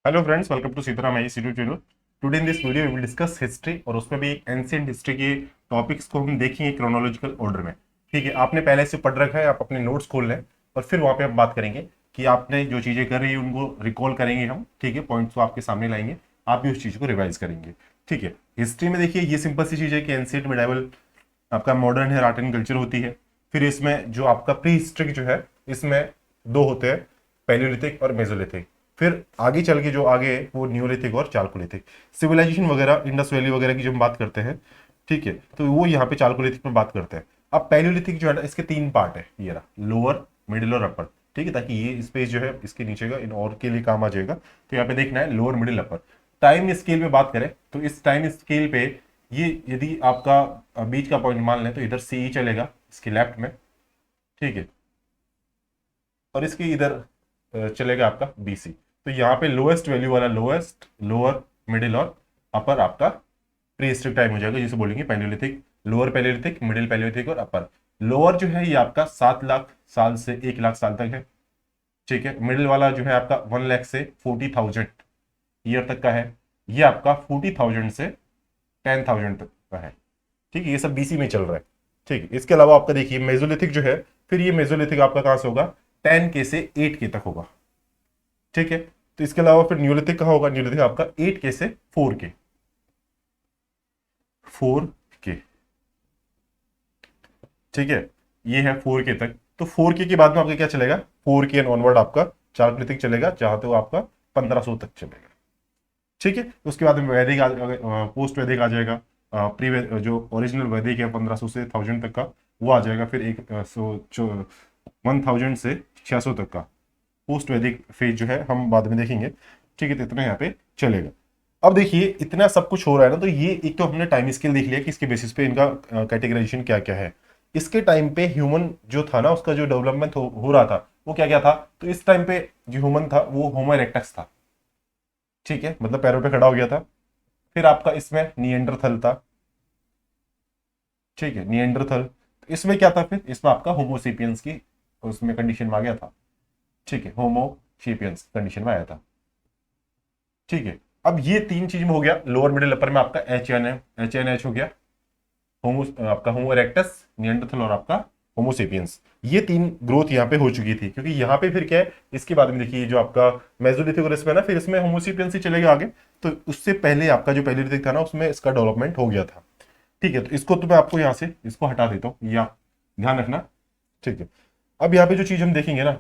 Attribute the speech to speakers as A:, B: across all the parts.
A: Hello friends, welcome to Sitaram I C channel. Today in this video we will discuss history और उसमें भी ancient history के topics को हम देखेंगे क्रोनोलॉजिकल ऑर्डर में। ठीक है, आपने पहले से पढ़ रखा है, आप अपने नोट्स खोल लें और फिर वहाँ पे हम बात करेंगे कि आपने जो चीज़ें कर रही है उनको रिकॉल करेंगे हम। ठीक है, पॉइंट्स को आपके सामने लाएंगे, आप भी उस चीज़ को रिवाइज करेंगे। ठीक है, हिस्ट्री में देखिए ये सिंपल सी चीज़ है कि एंशियंट मिडाइवल आपका मॉडर्न है, आर्ट एंड कल्चर होती है। फिर इसमें जो आपका प्री हिस्ट्रिक जो है इसमें दो होते हैं, पैलियोलिथिक और मेसोलिथिक। फिर आगे चल के जो आगे है वो न्यूलिथिक और चालकोलिथिक। सिविलाइजेशन वगैरह इंडस वैली वगैरह की जब हम बात करते हैं, ठीक है, तो वो यहाँ पे चालकोलिथिक में बात करते हैं। अब पैलियोलिथिक जो है ना, इसके तीन पार्ट है, ये रहा लोअर, मिडिल और अपर। ठीक है, ताकि ये स्पेस जो है इसके नीचे का इन और के लिए काम आ जाएगा। तो यहाँ पे देखना है lower middle upper. Time scale पे बात करें तो इस टाइम स्केल पे ये यदि आपका बीच का पॉइंट मान लें तो इधर सी चलेगा इसके लेफ्ट में। ठीक है, और इसके इधर चलेगा आपका बीसी। तो यहाँ पे लोएस्ट वैल्यू वाला लोएस्ट, लोअर, मिडिल और अपर आपका प्री हिस्ट्रिक टाइम हो जाएगा, जिसे बोलेंगे Palaeolithic. Lower Palaeolithic, middle Palaeolithic और अपर। लोअर जो है ये आपका 7 लाख साल से 1 लाख साल तक है। ठीक है, मिडिल वाला जो है आपका 1 लाख से 40,000 ईयर तक का है। ये आपका 40,000 से 10,000 तक का है। ठीक है, ये सब बीसी में चल रहा है। ठीक है, इसके अलावा आपका देखिए मेजोलिथिक जो है, फिर ये मेजोलिथिक आपका कहां से होगा, 10 के से 8 के तक होगा। ठीक है, तो इसके अलावा फिर न्यूलिथिक कहां होगा, न्यूलिथिक आपका 8 के से 4 के, 4 के। ठीक है, ये है 4 के तक। तो 4 के बाद में आपका क्या चलेगा, 4 के एंड ऑनवर्ड आपका चार्कलिथिक चलेगा, जहां तो आपका 1500 तक चलेगा। ठीक है, उसके बाद में वैदिक पोस्ट वैदिक आ जाएगा। प्री जो ओरिजिनल वैदिक है 1500 से 1000 तक का, वो आ जाएगा। फिर एक 1000 से 600 तक का पोस्ट वैदिक फेज जो है हम बाद में देखेंगे। ठीक है, तो इतना यहाँ पे चलेगा। अब देखिए इतना सब कुछ हो रहा है ना, तो ये एक तो हमने टाइम स्केल देख लिया कि इसके बेसिस पे इनका कैटेगराइजेशन क्या क्या है। इसके टाइम पे ह्यूमन जो था ना, उसका जो डेवलपमेंट हो रहा था वो क्या क्या था। तो इस टाइम पे जो ह्यूमन था वो होमो इरेक्टस था। ठीक है, मतलब पैरों पे खड़ा हो गया था। फिर आपका इसमें निएंडरथल था। ठीक है, निएंडरथल। तो इसमें क्या था, फिर इसमें आपका होमोसेपियंस की उसमें कंडीशन में आ गया था। ठीक है, होमोसेपियंस कंडीशन में आया था। ठीक है, अब ये तीन चीज में हो गया। लोअर मिडिल अपर में आपका एच एन है, एच एन एच हो गया। होमो आपका होमो इरेक्टस, निएंडरथल और आपका होमोसेपियंस। ये तीन ग्रोथ यहाँ पे हो चुकी थी, क्योंकि यहाँ पे फिर क्या है, इसके बाद में देखिए जो आपका मेसोलिथिक और इसमें ना, फिर इसमें होमोसेपियंस ही चलेगा आगे। तो उससे पहले आपका जो पैलियोलिथिक था ना, उसमें इसका डेवलपमेंट हो गया था। ठीक है, तो इसको तो मैं आपको यहाँ से इसको हटा देता हूँ, या ध्यान रखना। ठीक है, अब यहाँ पे जो चीज हम देखेंगे ना,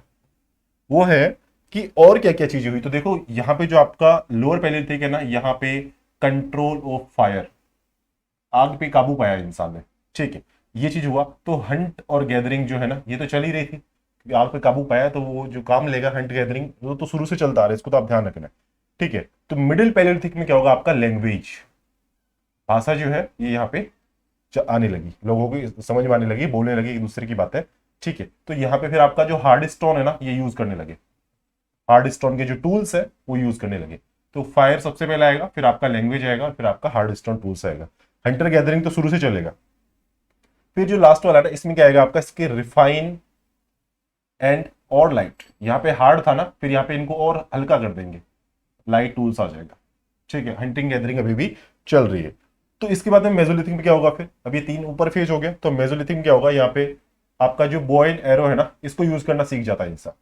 A: वो है कि और क्या क्या चीजें हुई। तो देखो यहाँ पे जो आपका लोअर पैलियोलिथिक है ना, यहाँ पे कंट्रोल ऑफ फायर, आग पे काबू पाया इंसान ने। ठीक है, ये चीज हुआ। तो हंट और गैदरिंग जो है ना, ये तो चल ही रही थी, क्योंकि आग पे काबू पाया तो वो जो काम लेगा हंट गैदरिंग, वो तो शुरू से चलता आ रहा है, इसको तो आप ध्यान रखना है। ठीक है, तो मिडिल पैलियोलिथिक में क्या होगा, आपका लैंग्वेज, भाषा जो है ये यहाँ पे आने लगी, लोगों को समझ में आने लगी, बोलने लगे एक दूसरे की बातें। ठीक है, तो यहाँ पे फिर आपका जो हार्ड स्टोन है ना, ये यूज करने लगे। हार्ड स्टोन के जो टूल्स है वो यूज करने लगे। तो फायर सबसे पहले आएगा, फिर आपका लैंग्वेज आएगा, फिर आपका हार्ड स्टोन टूल्स आएगा। हंटर गैदरिंग तो शुरू से चलेगा। फिर जो लास्ट वाला है इसमें क्या आएगा आपका, इसके रिफाइन एंड और लाइट। यहाँ पे हार्ड था ना, फिर यहाँ पे इनको और हल्का कर देंगे, लाइट टूल्स आ जाएगा। ठीक है, हंटिंग गैदरिंग अभी भी चल रही है। तो इसके बाद में मेसोलिथिक में क्या होगा, फिर अब ये तीन ऊपर फेज हो गया, तो मेसोलिथिक में क्या होगा, यहाँ पे आपका जो बो एंड एरो है ना, इसको यूज करना सीख जाता है इंसान,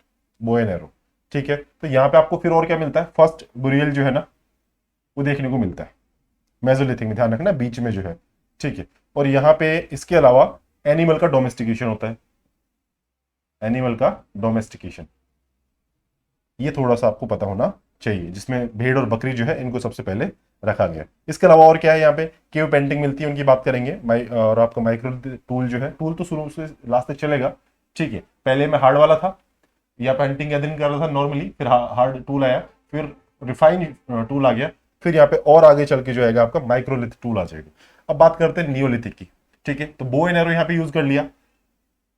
A: बो एंड एरो। ठीक है, तो यहाँ पे आपको फिर और क्या मिलता है, फर्स्ट बुरियल जो है ना, वो देखने को मिलता है मेसोलिथिक में, ध्यान रखना बीच में जो है। ठीक है, और यहाँ पे इसके अलावा एनिमल का डोमेस्टिकेशन होता है, एनिमल का डोमेस्टिकेशन, ये थोड़ा सा आपको पता होना चाहिए, जिसमें भेड़ और बकरी जो है इनको सबसे पहले रखा गया। इसके अलावा और क्या है, यहाँ पे केव पेंटिंग मिलती है, उनकी बात करेंगे। और आपका माइक्रो टूल जो है, टूल तो शुरू से लास्ट तक चलेगा। ठीक है, पहले में हार्ड वाला था, या पेंटिंग गैदरिंग कर रहा था नॉर्मली, फिर हार्ड टूल आया, फिर रिफाइन टूल आ गया, फिर यहाँ पे और आगे चल के जो आएगा आपका माइक्रोलिथ टूल आ जाएगा। अब बात करते हैं नियोलिथिक की। ठीक है, तो बो एंड एरो यहाँ पे यूज कर लिया,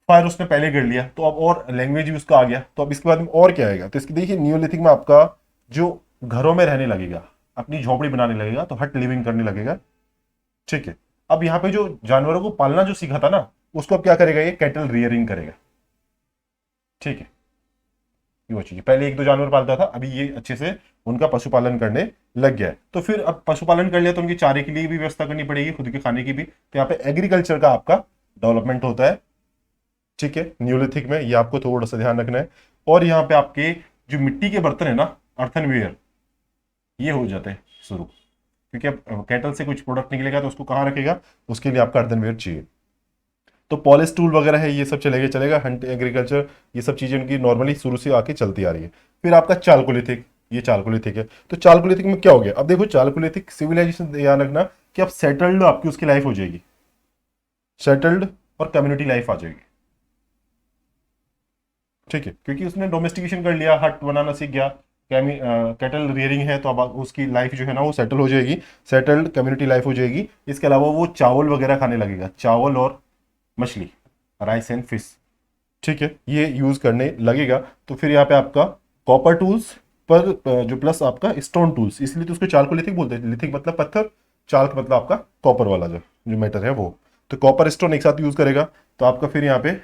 A: फायर उसने पहले कर लिया, तो अब और लैंग्वेज भी उसका आ गया। तो अब इसके बाद में और क्या आएगा, तो इसकी देखिए नियोलिथिक में आपका जो घरों में रहने लगेगा, अपनी झोपड़ी बनाने लगेगा, तो हट लिविंग करने लगेगा। ठीक है, अब यहाँ पे जो जानवरों को पालना जो सीखा था ना, उसको अब क्या करेगा, ये कैटल रियरिंग करेगा। ठीक है, ये वो चीज, पहले एक दो जानवर पालता था, अभी ये अच्छे से उनका पशुपालन करने लग गया है। तो फिर अब पशुपालन कर लिया तो उनके चारे के लिए भी व्यवस्था करनी पड़ेगी, खुद के खाने की भी। तो यहाँ पे एग्रीकल्चर का आपका डेवलपमेंट होता है, ठीक है, न्यूलिथिक में। ये आपको थोड़ा सा ध्यान रखना है। और यहाँ पे आपके जो मिट्टी के बर्तन है ना, अर्थनवेयर, ये हो जाते हैं शुरू, क्योंकि अब कैटल से कुछ प्रोडक्ट निकलेगा तो उसको कहाँ रखेगा, उसके लिए आपका अर्थनवेयर चाहिए। तो पॉलिश टूल वगैरह है, ये सब चलेगा हंट एग्रीकल्चर, ये सब चीजें उनकी नॉर्मली शुरू से आके चलती आ रही है। फिर आपका चालकोलिथिक, ये चालकोलिथिक है। तो चालकोलिथिक में क्या हो गया, अब देखो चालकोलिथिक सिविलाइजेशन, ध्यान रखना कि अब सेटल्ड आपकी उसकी लाइफ हो जाएगी, सेटल्ड और कम्युनिटी लाइफ आ जाएगी, ठीक है, क्योंकि उसने डोमेस्टिकेशन कर लिया, हट बनाना सीख गया, कैटल रियरिंग है, तो अब उसकी लाइफ जो है ना वो सेटल हो जाएगी, सेटल्ड कम्युनिटी लाइफ हो जाएगी। इसके अलावा वो चावल वगैरह खाने लगेगा, चावल और मछली, राइस एंड फिश, ठीक है, ये यूज करने लगेगा। तो फिर यहाँ पे आपका कॉपर टूल्स पर जो प्लस आपका स्टोन टूल्स, इसलिए तो उसको चालकोलिथिक बोलते हैं। लिथिक मतलब पत्थर, चाल्क मतलब आपका कॉपर वाला जो मैटर है वो। तो कॉपर स्टोन एक साथ यूज करेगा। तो आपका फिर यहाँ पे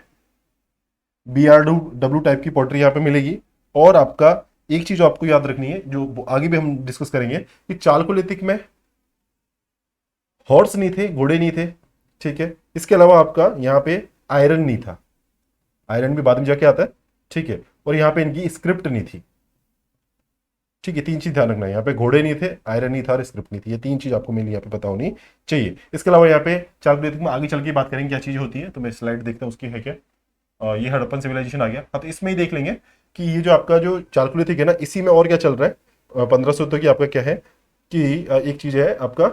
A: BRW टाइप की पॉटरी यहाँ पे मिलेगी। और आपका एक चीज आपको याद रखनी है, जो आगे भी हम डिस्कस करेंगे, कि चालकोलिथिक में हॉर्स नहीं थे, घोड़े नहीं थे, ठीक है। इसके अलावा आपका यहाँ पे आयरन नहीं था, आयरन भी बाद में जाके आता है, ठीक है। और यहाँ पे इनकी स्क्रिप्ट नहीं थी, ठीक है। तीन चीज ध्यान रखना है, यहाँ पे घोड़े नहीं थे, आयरन नहीं था और स्क्रिप्ट नहीं थी। ये तीन चीज आपको मेनली यहाँ पे पता होनी चाहिए। इसके अलावा यहाँ पे चालकोलिथिक में आगे चल के बात करेंगे क्या चीज होती है। तो मैं स्लाइड देखता हूँ उसकी है क्या। ये हड़प्पन सिविलाइजेशन आ गया। हाँ, तो इसमें ही देख लेंगे कि ये जो आपका जो चालकोलिथिक है ना, इसी में और क्या चल रहा है। 1500 की आपका क्या है कि एक चीज है आपका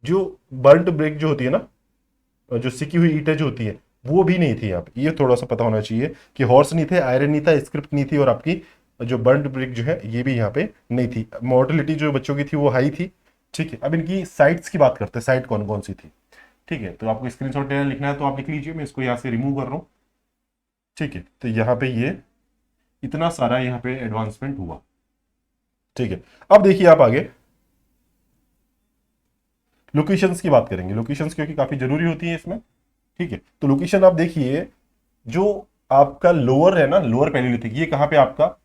A: जो बर्ट ब्रेक जो होती है ना, जो सिकी हुई ईंटें जो होती है, वो भी नहीं थी यहाँ पे। ये थोड़ा सा पता होना चाहिए कि हॉर्स नहीं थे, आयरन नहीं था, स्क्रिप्ट नहीं थी, और आपकी जो बर्ट ब्रेक जो है ये भी यहाँ पे नहीं थी। मोर्टेलिटी जो बच्चों की थी वो हाई थी, ठीक है। अब इनकी साइट्स की बात करते हैं, साइट कौन कौन सी थी, ठीक है। तो आपको स्क्रीनशॉट लिखना है तो आप लिख लीजिए, मैं इसको यहाँ से रिमूव कर रहा हूँ, ठीक है। तो यहाँ पे ये इतना सारा यहाँ पे एडवांसमेंट हुआ, ठीक है। अब देखिए आप आगे लोकेशंस की बात करेंगे, लोकेशंस क्योंकि काफी जरूरी होती है इसमें, ठीक है। तो लोकेशन आप देखिए, जो आपका लोअर है ना, लोअर पैलियोलिथिक, ये कहां पे आपका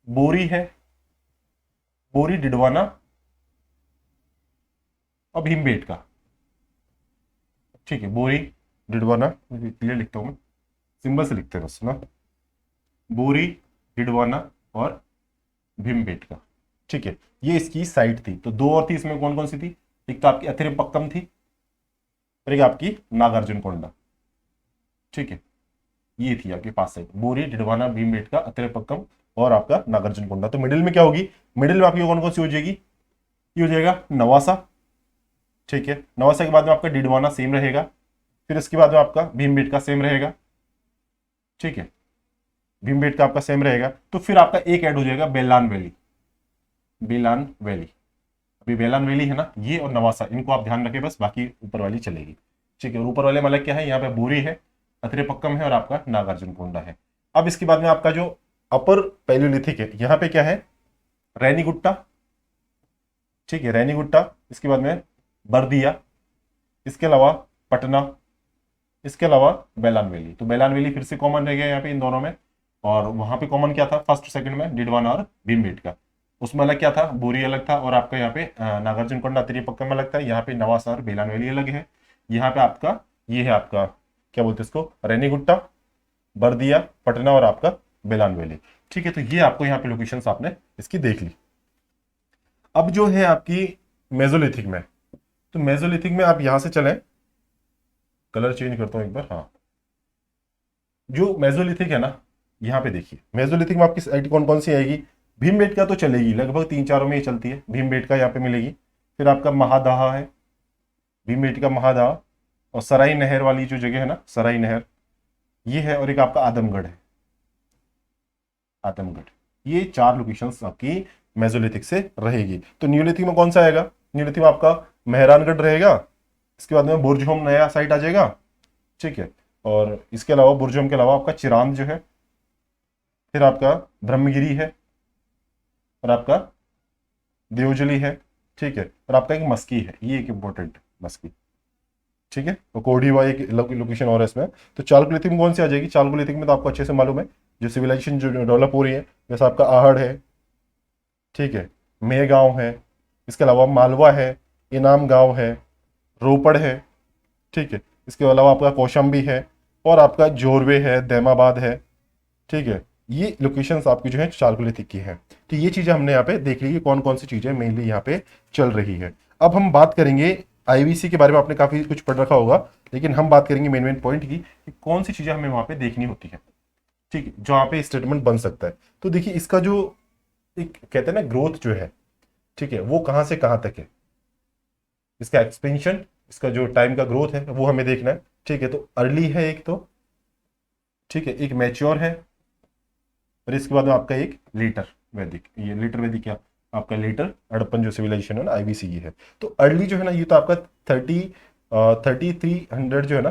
A: बोरी है, बोरी, डिडवाना और भीमबेटका, ठीक है। बोरी, डिडवाना, क्लियर लिखता हूं मैं, सिंबल से लिखते हैं बस ना, बोरी, डिडवाना और भीमबेटका, ठीक है। ये इसकी साइट थी। तो दो और थी इसमें, कौन कौन सी थी, एक तो आपकी अथिरपक्कम थी और एक आपकी नागार्जुन कोंडा, ठीक है। ये थी आपके पास साइड, बोरी, डिडवाना, भीमबेटका, अथिरपक्कम और आपका नागार्जुन कोंडा। तो मिडिल में क्या होगी, मिडिल में आपकी कौन कौन सी हो जाएगी, ये हो जाएगा नवासा, ठीक है। नवासा के बाद में आपका डिडवाना सेम रहेगा, फिर इसके बाद में आपका भीमबेटका सेम रहेगा, ठीक है। भीमबेटका आपका सेम रहेगा। तो फिर आपका एक ऐड हो जाएगा बेलान वैली, बेलान वैली। अभी बेलान वैली है ना, ये और नवासा, इनको आप ध्यान रखें बस, बाकी ऊपर वाली चलेगी, ठीक है। और ऊपर वाले मतलब क्या है, यहाँ पे बोरी है, अथिरपक्कम है और आपका नागार्जुन कोंडा है। अब इसके बाद में आपका जो अपर पैलियोलिथिक है, यहाँ पे क्या है, रैनीगुट्टा, ठीक है, रैनीगुट्टा। इसके बाद में बर्दिया, इसके अलावा पटना, इसके अलावा बेलान वैली। तो बेलान वैली फिर से कॉमन रह गया यहाँ पे इन दोनों में। और वहां पे कॉमन क्या था फर्स्ट सेकंड में, डिडवाना और भीमबेटका। उसमें अलग क्या था, बोरी अलग था, और आपका यहाँ पे नागार्जुन कोंडा अतिरिपक्कम में अलग था। यहाँ पे नवासा और बेलान वैली अलग है। यहाँ पे आपका ये है आपका क्या बोलते हैं इसको, रेनीगुट्टा, बर्दिया, पटना और आपका बेलान वैली, ठीक है। तो ये आपको यहाँ पे लोकेशंस आपने इसकी देख ली। अब जो है आपकी मेजोलिथिक में, तो मेजोलिथिक में आप यहां से चलें, कलर चेंज करता हूं एक बार, हाँ। जो मेजोलिथिक है ना, यहाँ पे देखिए मेजोलिथिक में आपकी साइट कौन कौन सी आएगी, भीमबेटका तो चलेगी, लगभग 3-4 में ही चलती है, भीमबेटका यहाँ पे मिलेगी। फिर आपका महादाह है, भीमबेटका, महादाह, और सराई नहर वाली जो जगह है ना, सराई नहर, ये है। और एक आपका आदमगढ़ है, आदमगढ़। ये 4 लोकेशंस आपकी मेजोलिथिक से रहेगी। तो न्यूलिथिक में कौन सा आएगा, न्यूलिथिक में आपका मेहरानगढ़ रहेगा, इसके बाद में बुर्जहोम नया साइट आ जाएगा, ठीक है। और इसके अलावा बुर्जहोम के अलावा आपका चिरांद जो है, फिर आपका ब्रह्मगिरी है, और आपका देवजली है, ठीक है। और आपका एक मस्की है, ये एक इंपॉर्टेंट मस्की, ठीक है। और कोडीवा एक लोकेशन और है इसमें। तो चालकोलिथिक में कौन सी आ जाएगी, चालकोलिथिक में तो आपको अच्छे से मालूम है, जो सिविलाइजेशन जो डेवलप हो रही है, जैसा आपका आहड़ है, ठीक है, मेहगांव है, इसके अलावा मालवा है, इनाम गांव है, रोपड़ है, ठीक है, इसके अलावा आपका कौशाम्बी है, और आपका जोरवे है, दैमाबाद है, ठीक है। ये लोकेशंस आपकी जो है चालकुलेथिक की है। तो ये चीजें हमने यहाँ पे देख ली कि कौन कौन सी चीजें मेनली यहाँ पे चल रही है। अब हम बात करेंगे आईवीसी के बारे में, आपने काफी कुछ पढ़ रखा होगा, लेकिन हम बात करेंगे मेन मेन पॉइंट की कि कौन सी चीजें हमें वहां पे देखनी होती है, ठीक है, जहाँ पे स्टेटमेंट बन सकता है। तो देखिए इसका जो एक कहते हैं ना ग्रोथ जो है, ठीक है, वो कहाँ से कहाँ तक है, इसका एक्सपेंशन, इसका जो टाइम का ग्रोथ है वो हमें देखना है, ठीक है। तो अर्ली है एक तो, ठीक है, एक मैच्योर है, और इसके बाद में आपका एक लेटर वैदिक, ये लेटर वैदिक क्या आपका लेटर हड़प्पन जो सिविलाइजेशन है ना, आईवीसी ये है। तो अर्ली जो है ना, ये तो आपका 3300 जो है ना,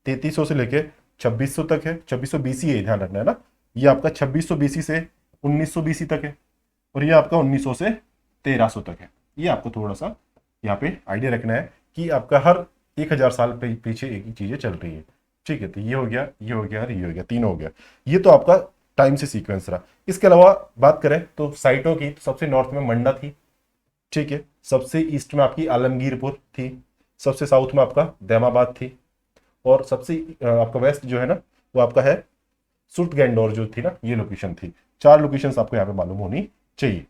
A: 3300 से लेके 2600 तक है, 2600 बीसी है, ध्यान रखना है ना, ये आपका 2600 बीसी से 1900 बीसी तक है, और ये आपका 1900 से 1300 तक है। ये आपको थोड़ा सा यहाँ पे आइडिया रखना है कि आपका हर 1000 साल पीछे एक ही चीजें चल रही है, ठीक है। तो ये हो गया, ये हो गया और ये हो गया, तीन हो गया। ये तो आपका टाइम से सीक्वेंस रहा। इसके अलावा बात करें तो साइटों की, तो सबसे नॉर्थ में मंडा थी, ठीक है, सबसे ईस्ट में आपकी आलमगीरपुर थी, सबसे साउथ में आपका दैमाबाद थी, और सबसे आपका वेस्ट जो है ना, वो आपका है सुर्तगैंडोर जो थी ना, ये लोकेशन थी। चार लोकेशंस आपको यहाँ पे मालूम होनी चाहिए,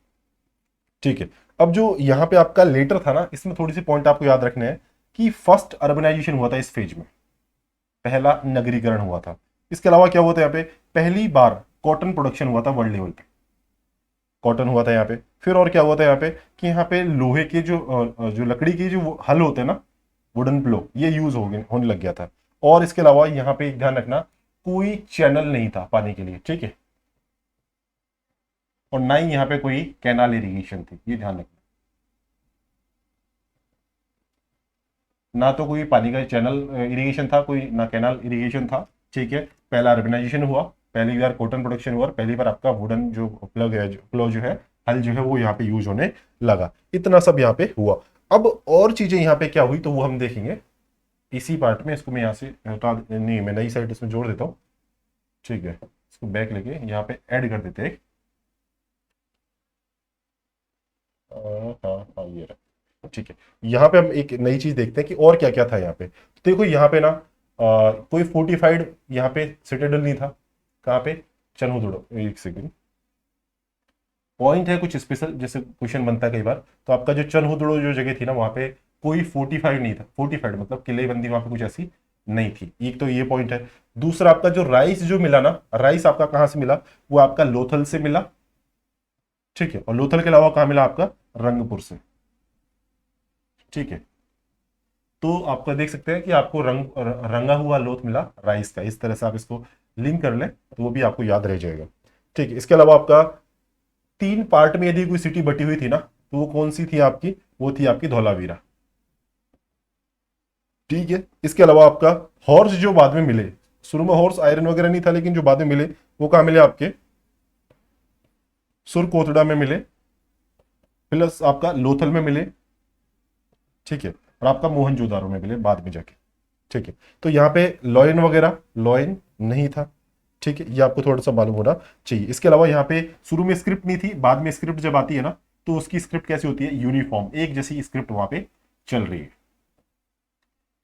A: ठीक है। अब जो यहाँ पे आपका लेटर था ना, इसमें थोड़ी सी पॉइंट आपको याद रखने हैं कि फर्स्ट अर्बनाइजेशन हुआ था इस फेज में, पहला नगरीकरण हुआ था। इसके अलावा क्या हुआ था यहाँ पे, पहली बार कॉटन प्रोडक्शन हुआ था वर्ल्ड लेवल पे, कॉटन हुआ था यहाँ पे। फिर और क्या हुआ था यहाँ पे कि यहाँ पे लोहे के जो लकड़ी के जो हल होते हैं ना, वुडन प्लो, ये यूज होने लग गया था। और इसके अलावा यहाँ पे एक ध्यान रखना, कोई चैनल नहीं था पानी के लिए, ठीक है, और ना ही यहाँ पे कोई कैनाल इरिगेशन थी, ये ध्यान रखना। ना तो कोई पानी का चैनल इरिगेशन था, कोई ना कैनाल इरिगेशन था, ठीक है। पहला अर्बनाइजेशन हुआ, पहली बार कॉटन प्रोडक्शन हुआ, और पहली बार आपका वुडन जो प्लग है, प्लो जो है, हल जो है, वो यहाँ पे यूज होने लगा। इतना सब यहाँ पे हुआ। अब और चीजें यहाँ पे क्या हुई तो वो हम देखेंगे इसी पार्ट में। इसको मैं यहाँ से हटा नहीं, मैं नई साइड इसमें जोड़ देता हूँ, ठीक है। इसको बैक लेके यहाँ पे ऐड कर देते हैं। हाँ हाँ, ये रहा, ठीक है। यहाँ पे हम एक नई चीज देखते हैं कि और क्या क्या था यहाँ पे। तो देखो यहाँ पे ना कोई फोर्टिफाइड यहाँ पे सिटाडेल नहीं था। कहाँ पे, चनहुदड़ो, एक सेकंड, पॉइंट है कुछ स्पेशल, जैसे क्वेश्चन बनता है कई बार। तो आपका जो चनहुदड़ो जो जगह थी ना, वहां पे कोई फोर्टिफाइड नहीं था, फोर्टिफाइड मतलब किलेबंदी वहां पे कुछ ऐसी नहीं थी। एक तो ये पॉइंट है। दूसरा आपका जो राइस जो मिला ना, राइस आपका कहाँ से मिला, वो आपका लोथल से मिला, ठीक है, और लोथल के अलावा कहाँ मिला आपका, रंगपुर से, ठीक है। तो आपका देख सकते हैं कि आपको रंगा हुआ लोथ मिला राइस का। इस तरह से आप इसको लिंक कर लें तो वो भी आपको याद रह जाएगा, ठीक है। इसके अलावा आपका तीन पार्ट में यदि कोई सिटी बटी हुई थी ना, तो वो कौन सी थी आपकी, वो थी आपकी धौलावीरा, ठीक है। इसके अलावा आपका हॉर्स जो बाद में मिले, शुरू में हॉर्स आयरन वगैरह नहीं था, लेकिन जो बाद में मिले वो कहाँ मिले आपके, सुरकोटड़ा में मिले, प्लस आपका लोथल में मिले, ठीक है, और आपका मोहनजोदारो में मिले बाद में जाके, ठीक है। तो यहाँ पे लॉयन वगैरह, लॉयन नहीं था, ठीक है, ये आपको थोड़ा सा मालूम होना चाहिए। इसके अलावा यहाँ पे शुरू में स्क्रिप्ट नहीं थी, बाद में स्क्रिप्ट जब आती है ना, तो उसकी स्क्रिप्ट कैसी होती है, यूनिफॉर्म, एक जैसी स्क्रिप्ट वहां पे चल रही है,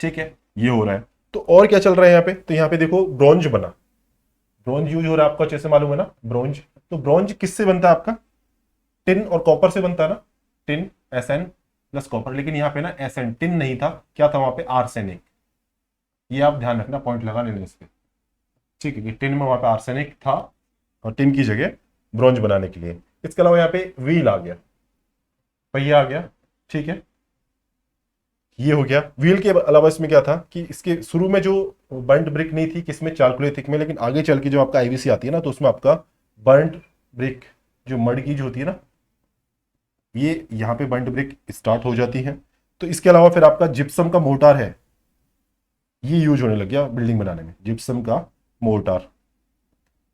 A: ठीक है। ये हो रहा है। तो और क्या चल रहा है यहाँ पे, तो यहाँ पे देखो ब्रॉन्ज बना, ब्रॉन्ज यूज हो रहा है आपको अच्छे से मालूम है ना, ब्रॉन्ज। तो ब्रॉन्ज किससे बनता है आपका, टिन और कॉपर से बनता है ना, tin S N plus copper. लेकिन यहाँ पे ना एस एन, टिन नहीं था, क्या था वहां पे, आर्सेनिक। ये आप ध्यान रखना, पॉइंट लगा लेना इस पे, ठीक है, कि टिन में वहां पे आर्सेनिक था, और टिन की जगह ब्रॉन्ज बनाने के लिए। इसके अलावा यहाँ पे व्हील आ गया, पहिया आ गया, ठीक है, ये हो गया। व्हील के अलावा इसमें क्या था कि इसके शुरू में जो बर्न्ट ब्रिक नहीं थी किसमें, चालकुलेथिक में, लेकिन आगे चल के जो आपका आईवीसी आती है ना, तो उसमें आपका बर्न्ट ब्रिक जो मड की जो होती है ना, ये यहाँ पे बर्न्ट ब्रिक स्टार्ट हो जाती है। तो इसके अलावा फिर आपका जिप्सम का मोर्टार है, ये यूज होने लग गया बिल्डिंग बनाने में, जिप्सम का मोर्टार,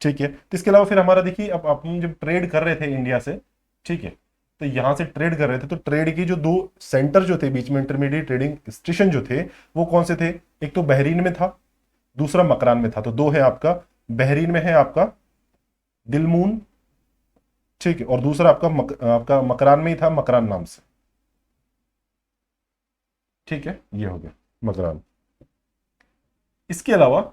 A: ठीक है। तो इसके अलावा फिर हमारा देखिए, अब हम जब ट्रेड कर रहे थे इंडिया से, ठीक है, तो यहां से ट्रेड कर रहे थे, तो ट्रेड की जो दो सेंटर जो थे बीच में, इंटरमीडिएट ट्रेडिंग स्टेशन जो थे, वो कौन से थे, एक तो बहरीन में था, दूसरा मकरान में था। तो दो है आपका, बहरीन में है आपका दिलमून, ठीक है, और दूसरा आपका मकरान में ही था, मकरान नाम से, ठीक है, ये हो गया मकरान। इसके अलावा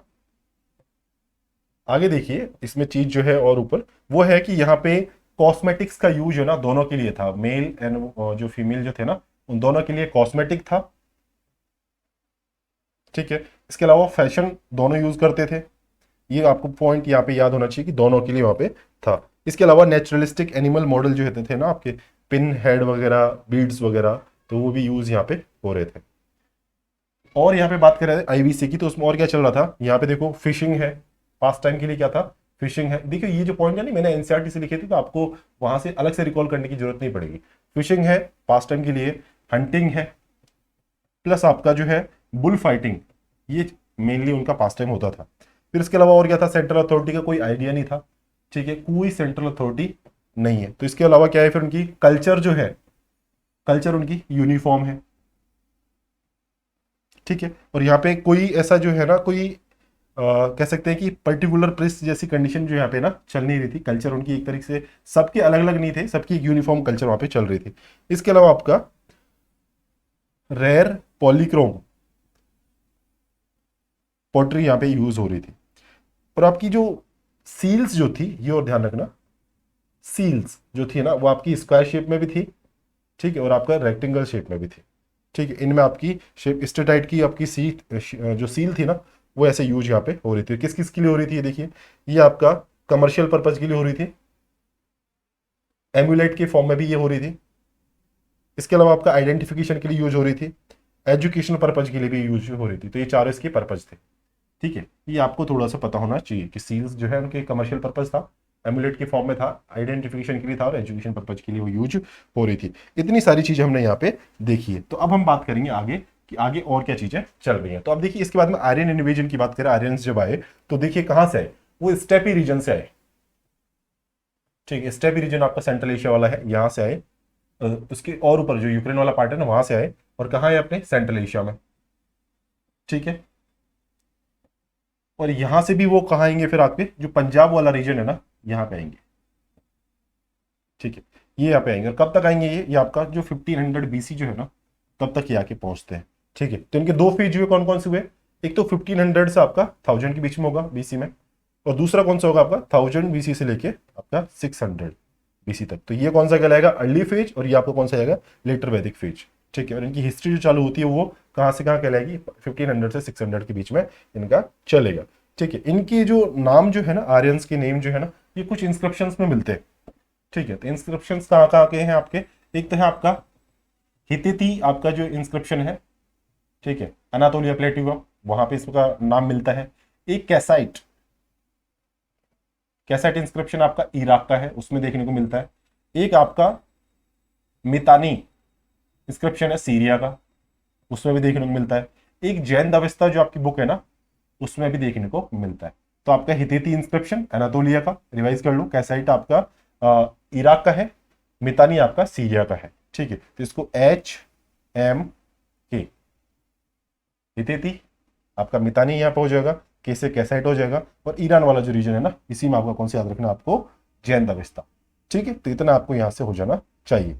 A: आगे देखिए, इसमें चीज जो है और ऊपर वो है कि यहाँ पे कॉस्मेटिक्स का यूज है ना दोनों के लिए था, मेल एंड जो फीमेल जो थे ना उन दोनों के लिए कॉस्मेटिक था, ठीक है। इसके अलावा फैशन दोनों यूज करते थे, ये आपको पॉइंट यहाँ पे याद होना चाहिए कि दोनों के लिए वहां पे था। इसके अलावा नेचुरलिस्टिक एनिमल मॉडल जो होते थे ना आपके, पिन हेड वगैरह, बीड्स वगैरह, तो वो भी यूज यहाँ पे हो रहे थे। और यहाँ पे बात कर रहे थे आईवीसी की, तो उसमें और क्या चल रहा था, यहाँ पे देखो फिशिंग है, पास टाइम के लिए क्या था, फिशिंग है। देखिए ये जो पॉइंट है ना मैंने एनसीईआरटी से लिखे थे, तो आपको वहां से अलग से रिकॉल करने की जरूरत नहीं पड़ेगी। फिशिंग है पास टाइम के लिए, हंटिंग है, प्लस आपका जो है बुल फाइटिंग, ये मेनली उनका पास टाइम होता था। फिर इसके अलावा और क्या था, सेंट्रल अथॉरिटी का कोई आइडिया नहीं था, ठीक है, कोई सेंट्रल अथॉरिटी नहीं है। तो इसके अलावा क्या है फिर, उनकी कल्चर जो है, कल्चर उनकी यूनिफॉर्म है, ठीक है। और यहाँ पे कोई ऐसा जो है ना, कोई कह सकते हैं कि पर्टिकुलर प्रेस जैसी कंडीशन जो यहाँ पे ना चल नहीं रही थी। कल्चर उनकी एक तरीके से सबके अलग अलग नहीं थे, सबकी एक यूनिफॉर्म कल्चर वहां पे चल रही थी। इसके अलावा आपका रेयर पॉलीक्रोम पोट्री यहाँ पे यूज हो रही थी। और आपकी जो सील्स जो थी, ये और ध्यान रखना, सील्स जो थी ना वो आपकी स्क्वायर शेप में भी थी, ठीक है, और आपका रेक्टेंगल शेप में भी थी, ठीक है। इनमें आपकी शेप स्टेटाइट की आपकी जो सील थी ना वो ऐसे यूज यहाँ पे हो रही थी। किस किस के लिए हो रही थी, ये देखिए, ये आपका कमर्शियल पर्पज के लिए हो रही थी, एम्यूलेट के फॉर्म में भी ये हो रही थी। इसके अलावा आपका आइडेंटिफिकेशन के लिए यूज हो रही थी, एजुकेशनल पर्पज के लिए भी यूज हो रही थी। तो ये चारों इसके पर्पज थे, ठीक है। ये आपको थोड़ा सा पता होना चाहिए कि सील्स जो है उनके कमर्शियल पर्पज था, एमुलेट के फॉर्म में था, आइडेंटिफिकेशन के लिए था, और एजुकेशन पर्पज के लिए वो यूज हो रही थी। इतनी सारी चीजें हमने यहाँ पे देखी है। तो अब हम बात करेंगे आगे कि आगे और क्या चीजें चल रही हैं। तो अब देखिए इसके बाद में आर्यन इन्वेजन की बात करें, आर्यंस जब आए तो देखिए कहां से आए, वो स्टेपी रीजन से आए, ठीक है। स्टेपी रीजन आपका सेंट्रल एशिया वाला है, यहां से आए। उसके और ऊपर जो यूक्रेन वाला पार्ट है ना वहां से आए, और कहाँ है अपने सेंट्रल एशिया में, ठीक है। और यहां से भी वो कहाँ आएंगे फिर, आपके जो पंजाब वाला रीजन है ना यहाँ पे आएंगे, ठीक है। ये यहाँ पे आएंगे, और कब तक आएंगे ये आपका जो 1500 बीसी जो है ना तब तक ये आके पहुंचते हैं, ठीक है। तो इनके दो फेज हुए, कौन कौन से हुए, एक तो 1500 से आपका 1000 के बीच में होगा बीसी में, और दूसरा कौन सा होगा आपका 1000 बीसी से लेके आपका 600 बीसी तक। तो ये कौन सा कहलाएगा अर्ली फेज, और ये आपको कौन सा आएगा लेटर वैदिक फेज, ठीक है। और इनकी हिस्ट्री जो चालू होती है वो कहाँ से कहाँ कहलाएगी, 1500 से 600 के बीच में इनका चलेगा, ठीक है। इनके जो नाम जो है ना, आर्यंस के नेम जो है ना, ये कुछ इंस्क्रिप्शंस में मिलते हैं, ठीक है। तो इंस्क्रिप्शंस कहाँ कहाँ के हैं आपके, एक तो है आपका हितिती आपका जो इंस्क्रिप्शन है, ठीक है, अनातोलिया प्लेट्यू का, वहां पे इसका नाम मिलता है। एक कैसाइट, कैसाइट इंस्क्रिप्शन आपका इराक का है, उसमें देखने को मिलता है। एक आपका मितानी इंस्क्रिप्शन है सीरिया का, उसमें भी देखने को मिलता है। एक जैन अवस्था जो आपकी बुक है ना उसमें भी देखने को मिलता है। तो आपका हितिती इंस्क्रिप्शन अनातोलिया का, रिवाइज कर लो, कैसाइट आपका इराक का है, मितानी आपका सीरिया का है, ठीक है। तो इसको HMK हितेती, आपका मितानी यहाँ पे हो जाएगा, के से कैसाइट हो जाएगा, और ईरान वाला जो रीजन है ना इसी में आपका कौन से याद रखना आपको, जैन दविस्ता, ठीक है। तो इतना आपको यहाँ से हो जाना चाहिए।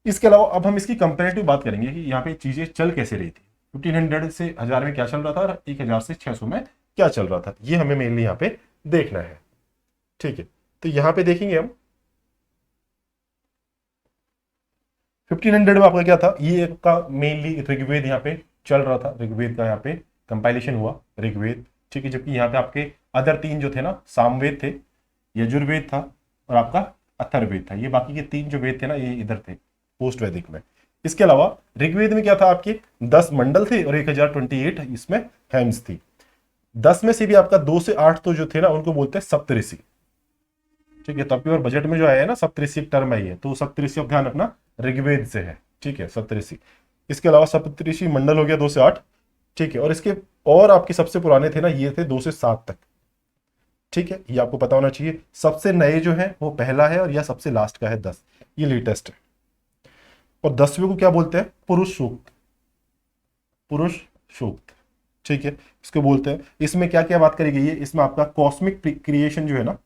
A: इसके अलावा अब हम इसकी कंपेरेटिव बात करेंगे कि यहाँ पे चीजें चल कैसे रही थी, 1500 से 1000 में क्या चल रहा था, और 1000 से 600 में क्या चल रहा था, ये हमें मेनली यहाँ पे देखना है, ठीक है। तो यहाँ पे देखेंगे हम 1500 में आपका क्या था, ये का मेनली ऋग्वेद यहाँ पे चल रहा था, ऋग्वेद का यहाँ पे कंपाइलेशन हुआ, ऋग्वेद, ठीक है। जबकि यहाँ पे आपके अदर तीन जो थे ना, सामवेद थे, यजुर्वेद था, और आपका अथर्ववेद था। ये बाकी के तीन जो वेद थे ना ये इधर थे पोस्ट वैदिक में। इसके अलावा ऋग्वेद में क्या था, आपके 10 मंडल थे और 1028 इसमें हेम्स थी। 10 में से भी आपका 2 से 8 तो जो थे ना उनको बोलते हैं सप्तऋषि, ठीक है। तो आपके और बजट में जो आया है ना सप्तऋषि टर्म आई है, तो सप्तऋषि अब ध्यान रखना ऋग्वेद से है, ठीक है, सप्तऋषि। इसके अलावा सप्तऋषि मंडल हो गया 2 से 8, ठीक है। और इसके और आपके सबसे पुराने थे ना ये थे 2 से 7 तक, ठीक है। ये आपको पता होना चाहिए। सबसे नए जो है वो पहला है, और यह सबसे लास्ट का है 10, ये लेटेस्ट है। और 10वें को क्या बोलते हैं, पुरुष सूक्त, पुरुष सूक्त, ठीक है, इसको बोलते हैं। इसमें क्या क्या बात करी गई है, इसमें आपका कॉस्मिक क्रिएशन जो है ना,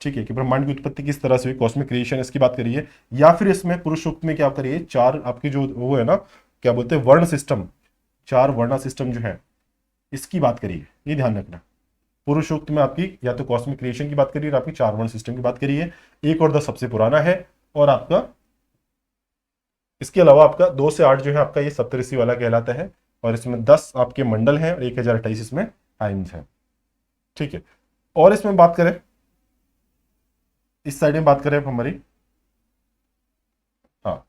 A: ठीक है, कि ब्रह्मांड की उत्पत्ति किस तरह से हुई, कॉस्मिक क्रिएशन इसकी बात करिए, या फिर इसमें पुरुष सूक्त में क्या करिए, चार आपकी जो वो है ना, क्या बोलते हैं, वर्ण सिस्टम, चार वर्ण सिस्टम जो है इसकी बात करिए, ये ध्यान रखना। पुरुष सूक्त में आपकी या तो कॉस्मिक क्रिएशन की बात करिए और आपकी चार वर्ण सिस्टम की बात करिए। 1 और 10 सबसे पुराना है, और आपका इसके अलावा आपका 2 से 8 जो है आपका ये सप्तऋषि वाला कहलाता है, और इसमें 10 आपके मंडल हैं और 1028 इसमें टाइम्स है। ठीक है, और इसमें बात करें, इस साइड में बात करें हमारी, हाँ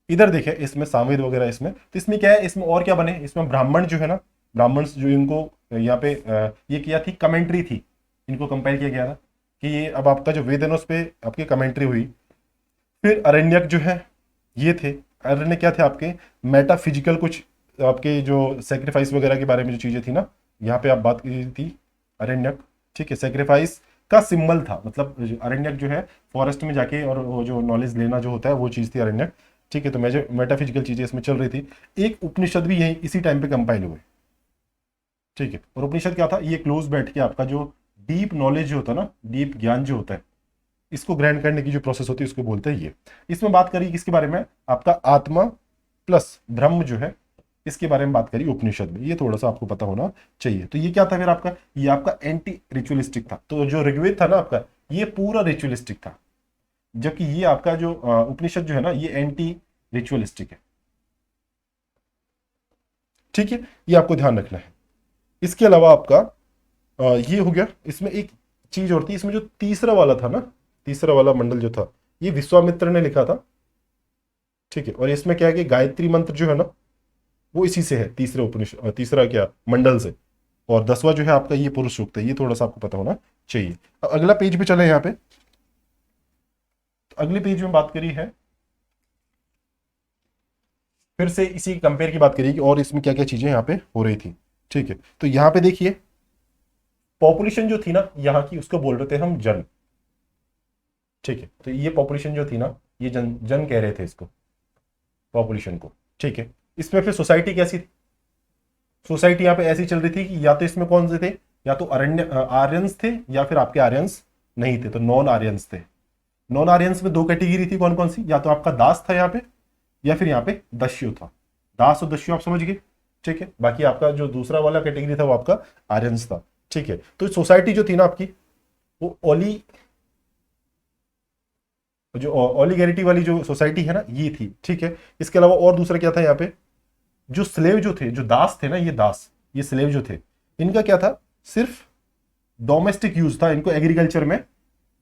A: इधर देखें, इसमें सामवेद वगैरह इसमें, तो इसमें क्या है, इसमें और क्या बने, इसमें ब्राह्मण जो है ना, ब्राह्मण जो इनको यहाँ पे ये किया थी, कमेंट्री थी, इनको कंपेयर किया गया था कि ये अब आपका जो वेद है ना उस पर आपकी कमेंट्री हुई। फिर अरण्यक जो है ये थे, अरण्य क्या थे आपके, मेटाफिजिकल कुछ आपके जो सेक्रीफाइस वगैरह के बारे में जो चीजें थी ना, यहाँ पे आप बात की थी अरण्यक। ठीक है, सेक्रीफाइस का सिंबल था, मतलब अरण्यक जो है फॉरेस्ट में जाके और वो जो नॉलेज लेना जो होता है वो चीज थी अरण्यक। ठीक है, तो मेटाफिजिकल चीजें इसमें चल रही थी। एक उपनिषद भी यही इसी टाइम पे कंपाइल हुए। ठीक है, और उपनिषद क्या था, ये क्लोज बैठ के आपका जो डीप नॉलेज जो होता है ना, डीप ज्ञान जो होता है, इसको ग्रहण करने की जो प्रोसेस होती है उसको बोलते हैं ये। इसमें बात करिए किसके बारे में, आपका आत्मा प्लस ब्रह्म जो है इसके बारे में बात करिए उपनिषद में, ये थोड़ा सा आपको पता होना चाहिए। तो ये क्या था फिर आपका, ये आपका एंटी रिचुअलिस्टिक था। तो जो ऋग्वेद था ना आपका, ये पूरा रिचुअलिस्टिक था, जबकि ये आपका जो उपनिषद जो है ना ये एंटी रिचुअलिस्टिक है। ठीक है, ये आपको ध्यान रखना है। इसके अलावा आपका ये हो गया। इसमें एक चीज और थी, इसमें जो तीसरा वाला था ना, तीसरा वाला मंडल जो था ये विश्वामित्र ने लिखा था। ठीक है, और इसमें क्या है कि गायत्री मंत्र जो है ना वो इसी से है, तीसरे उपनिषद, तीसरा क्या मंडल से, और 10वां जो है आपका ये पुरुष सूक्त है। ये थोड़ा सा आपको पता होना चाहिए। अब अगला पेज पे चले यहाँ पे, तो अगले पेज में बात करी है, फिर से इसी कंपेयर की बात करिए कि और इसमें क्या क्या चीजें यहाँ पे हो रही थी। ठीक है, तो यहाँ पे देखिए पॉपुलेशन जो थी ना यहाँ की, उसको बोल रहे थे हम जन। ठीक है, तो ये पॉपुलेशन जो थी ना, ये जन जन कह रहे थे इसको, पॉपुलेशन को। ठीक है, इसमें फिर सोसाइटी कैसी थी, सोसाइटी यहाँ पे ऐसी चल रही थी कि या तो इसमें कौन से थे, या तो आर्यंस थे, या फिर आपके आर्यंस नहीं थे, तो नॉन आर्यंस थे। नॉन आर्यंस में 2 कैटेगरी थी, कौन कौन सी, या तो आपका दास था यहाँ पे, या फिर यहाँ पे दस्यु था। दास और दस्यु आप समझ गए। ठीक है, बाकी आपका जो दूसरा वाला कैटेगरी था वो आपका आर्यंस था। ठीक है, तो सोसाइटी जो थी ना आपकी, वो जो ओलिगैरिटी वाली जो सोसाइटी है ना ये थी। ठीक है, इसके अलावा और दूसरा क्या था यहाँ पे, जो स्लेव जो थे, जो दास थे ना, ये दास, ये स्लेव जो थे, इनका क्या था, सिर्फ डोमेस्टिक यूज था, इनको एग्रीकल्चर में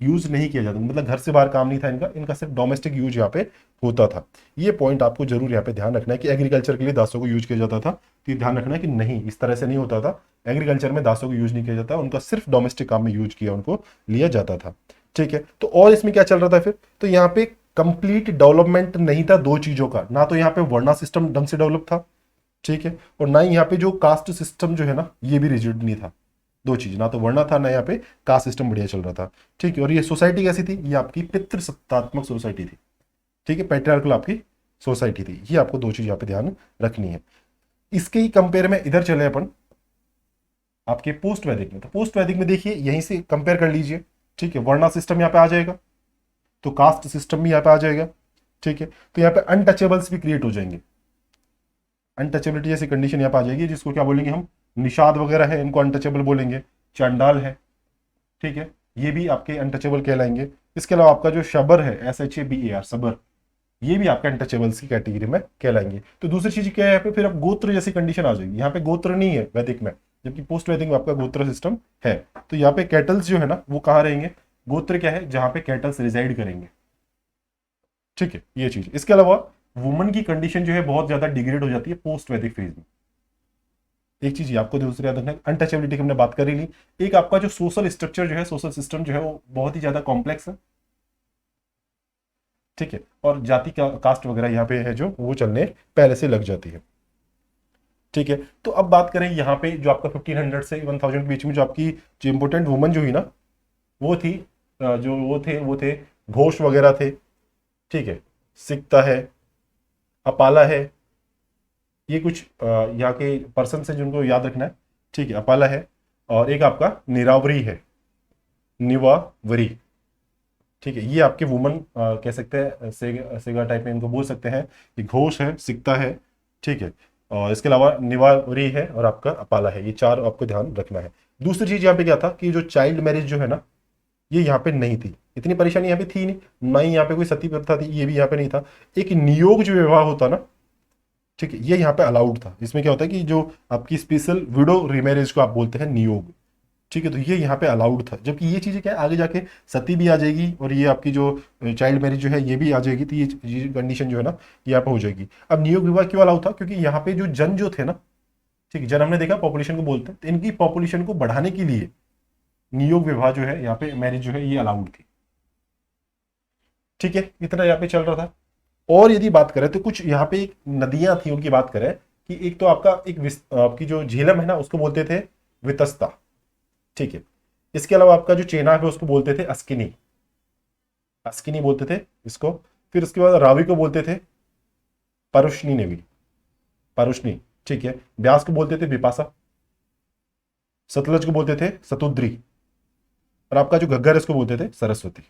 A: यूज नहीं किया जाता, मतलब घर से बाहर काम नहीं था इनका, इनका सिर्फ डोमेस्टिक यूज यहाँ पे होता था। ये पॉइंट आपको जरूर यहाँ पे ध्यान रखना है कि एग्रीकल्चर के लिए दासों को यूज किया जाता था। तो ये ध्यान रखना है कि नहीं, इस तरह से नहीं होता था, एग्रीकल्चर में दासों को यूज नहीं किया जाता, उनका सिर्फ डोमेस्टिक काम में यूज किया उनको लिया जाता था। ठीक है, तो और इसमें क्या चल रहा था फिर, तो यहाँ पे कंप्लीट डेवलपमेंट नहीं था 2 चीजों का, ना तो यहाँ पे वर्णा सिस्टम ढंग से डेवलप था। ठीक है, और ना ही यहाँ पे जो कास्ट सिस्टम जो है ना ये भी रिजिड नहीं था। 2 चीज, ना तो वर्णा था ना यहाँ पे कास्ट सिस्टम बढ़िया चल रहा था। ठीक है, और ये सोसाइटी कैसी थी, ये आपकी पितृसत्तात्मक सोसाइटी थी। ठीक है, पैट्रियार्कल आपकी सोसाइटी थी। ये आपको 2 चीज यहाँ पे ध्यान रखनी है। इसके ही कंपेयर में इधर चले अपन आपके पोस्ट वैदिक में, तो पोस्ट वैदिक में देखिए यहीं से कंपेयर कर लीजिए। ठीक है, वर्णा सिस्टम यहाँ पे आ जाएगा, तो कास्ट सिस्टम भी यहाँ पे आ जाएगा। ठीक है, तो यहाँ पे अनटचेबल्स भी क्रिएट हो जाएंगे, अनटचेबिलिटी जैसी कंडीशन यहाँ पे आ जाएगी, जिसको क्या बोलेंगे हम, निषाद वगैरह है इनको अनटचेबल बोलेंगे, चांडाल है। ठीक है, ये भी आपके अनटचेबल कहलाएंगे। इसके अलावा आपका जो शबर है, SHABAR, सबर, ये भी आपके अनटचेबल्स की कैटेगरी में कहलाएंगे। तो दूसरी चीज क्या है यहाँ पे, फिर अब गोत्र जैसी कंडीशन आ जाएगी। यहाँ पे गोत्र नहीं है वैदिक में, जबकि पोस्ट वैदिक में आपका गोत्र सिस्टम है। तो यहाँ पे कैटल्स जो है ना वो कहाँ रहेंगे, गोत्र क्या है, जहां पे कैटल्स रिजाइड करेंगे। ठीक है, ये चीज। इसके अलावा वुमन की कंडीशन जो है बहुत ज्यादा डिग्रेड हो जाती है पोस्ट वैदिक फेज में। एक चीज आपको दूसरी याद रखना है, अनटचेबिलिटी की हमने बात कर ही ली। एक आपका जो सोशल स्ट्रक्चर जो है, सोशल सिस्टम जो है वो बहुत ही ज्यादा कॉम्प्लेक्स है। ठीक है, और जाति का कास्ट वगैरह यहाँ पे है जो वो चलने पहले से लग जाती है। ठीक है, तो अब बात करें यहाँ पे जो आपका 1500 से 1000 के बीच में जो आपकी जो इंपोर्टेंट वुमन जो हुई ना वो थी, जो वो थे घोष वगैरह थे। ठीक है, सिकता है, अपाला है, ये कुछ यहाँ के पर्सन से जिनको याद रखना है। ठीक है, अपाला है, और एक आपका निरावरी है, निवावरी। ठीक है, ये आपके वुमन कह सकते हैं, सेगा टाइप में इनको बोल सकते हैं। ये घोष है, सिकता है, ठीक है, और इसके अलावा निवारी है और आपका अपाला है। ये चार आपको ध्यान रखना है। दूसरी चीज यहाँ पे क्या था कि जो चाइल्ड मैरिज जो है ना, ये यहाँ पे नहीं थी, इतनी परेशानी यहाँ पे थी नहीं, ना ही यहाँ पे कोई सती प्रथा थी, ये भी यहाँ पे नहीं था। एक नियोग जो विवाह होता ना, ठीक है, ये यहाँ पे अलाउड था। इसमें क्या होता है कि जो आपकी स्पेशल विडो रिमेरेज को आप बोलते हैं नियोग, ठीक है, तो ये यहाँ पे अलाउड था। जबकि ये चीजें क्या है, आगे जाके सती भी आ जाएगी और ये आपकी जो चाइल्ड मैरिज जो है ये भी आ जाएगी। तो ये कंडीशन जो है ना, ये यहाँ पे हो जाएगी। अब नियोग विवाह क्यों अलाउड था, क्योंकि यहाँ पे जो जन जो थे ना, ठीक है, जन हमने देखा पॉपुलेशन को बोलते हैं, तो इनकी पॉपुलेशन को बढ़ाने के लिए नियोग विवाह जो है यहाँ पे मैरिज जो है ये अलाउड थी। ठीक है, इतना यहाँ पे चल रहा था। और यदि बात करें तो कुछ यहाँ पे एक नदियां थी, उनकी बात करें कि एक तो आपका आपकी जो झेलम है ना, उसको बोलते थे वितस्ता, ठीक है। इसके अलावा आपका जो चेनाब है उसको बोलते थे अस्किनी, अस्किनी बोलते थे इसको। फिर उसके बाद रावी को बोलते थे परुष्णी नेवी, परुष्णी, ठीक है। ब्यास को बोलते थे विपासा, सतलज को बोलते थे सतुद्री, और आपका जो घग्गर है उसको बोलते थे सरस्वती,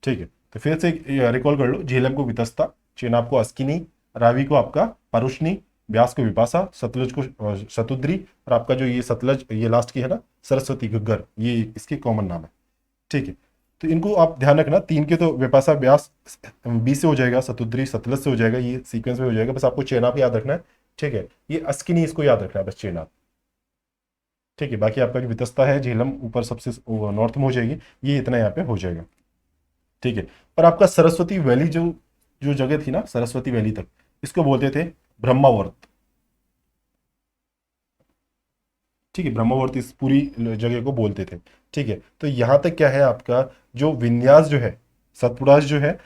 A: ठीक है। तो फिर से रिकॉल कर लो, झेलम को वितस्ता, चेनाब को अस्किनी, रावी को आपका परुष्णी, ब्यास को विपासा, सतलज को सतुद्री, और आपका जो ये सतलज ये लास्ट की है ना सरस्वती घग्गर, ये इसके कॉमन नाम है, ठीक है। तो इनको आप ध्यान रखना, तीन के तो विपासा ब्यास बी से हो जाएगा, सतुद्री सतलज से हो जाएगा, ये सीक्वेंस में हो जाएगा। बस आपको चेनाब याद रखना है, ठीक है। ये अस्किनी इसको याद रखना है बस, चेनाब, ठीक है। बाकी आपका जो वितस्ता है झेलम ऊपर सबसे नॉर्थ में हो जाएगी, ये इतना यहाँ पे हो जाएगा, ठीक है। और आपका सरस्वती वैली जो जो जगह थी ना, सरस्वती वैली तक, इसको बोलते थे ब्रह्मावर्त, ठीक है। ब्रह्मावर्त इस पूरी जगह को बोलते थे, ठीक है। तो यहां तक क्या है आपका जो विन्यास जो है, सतपुड़ा जो है,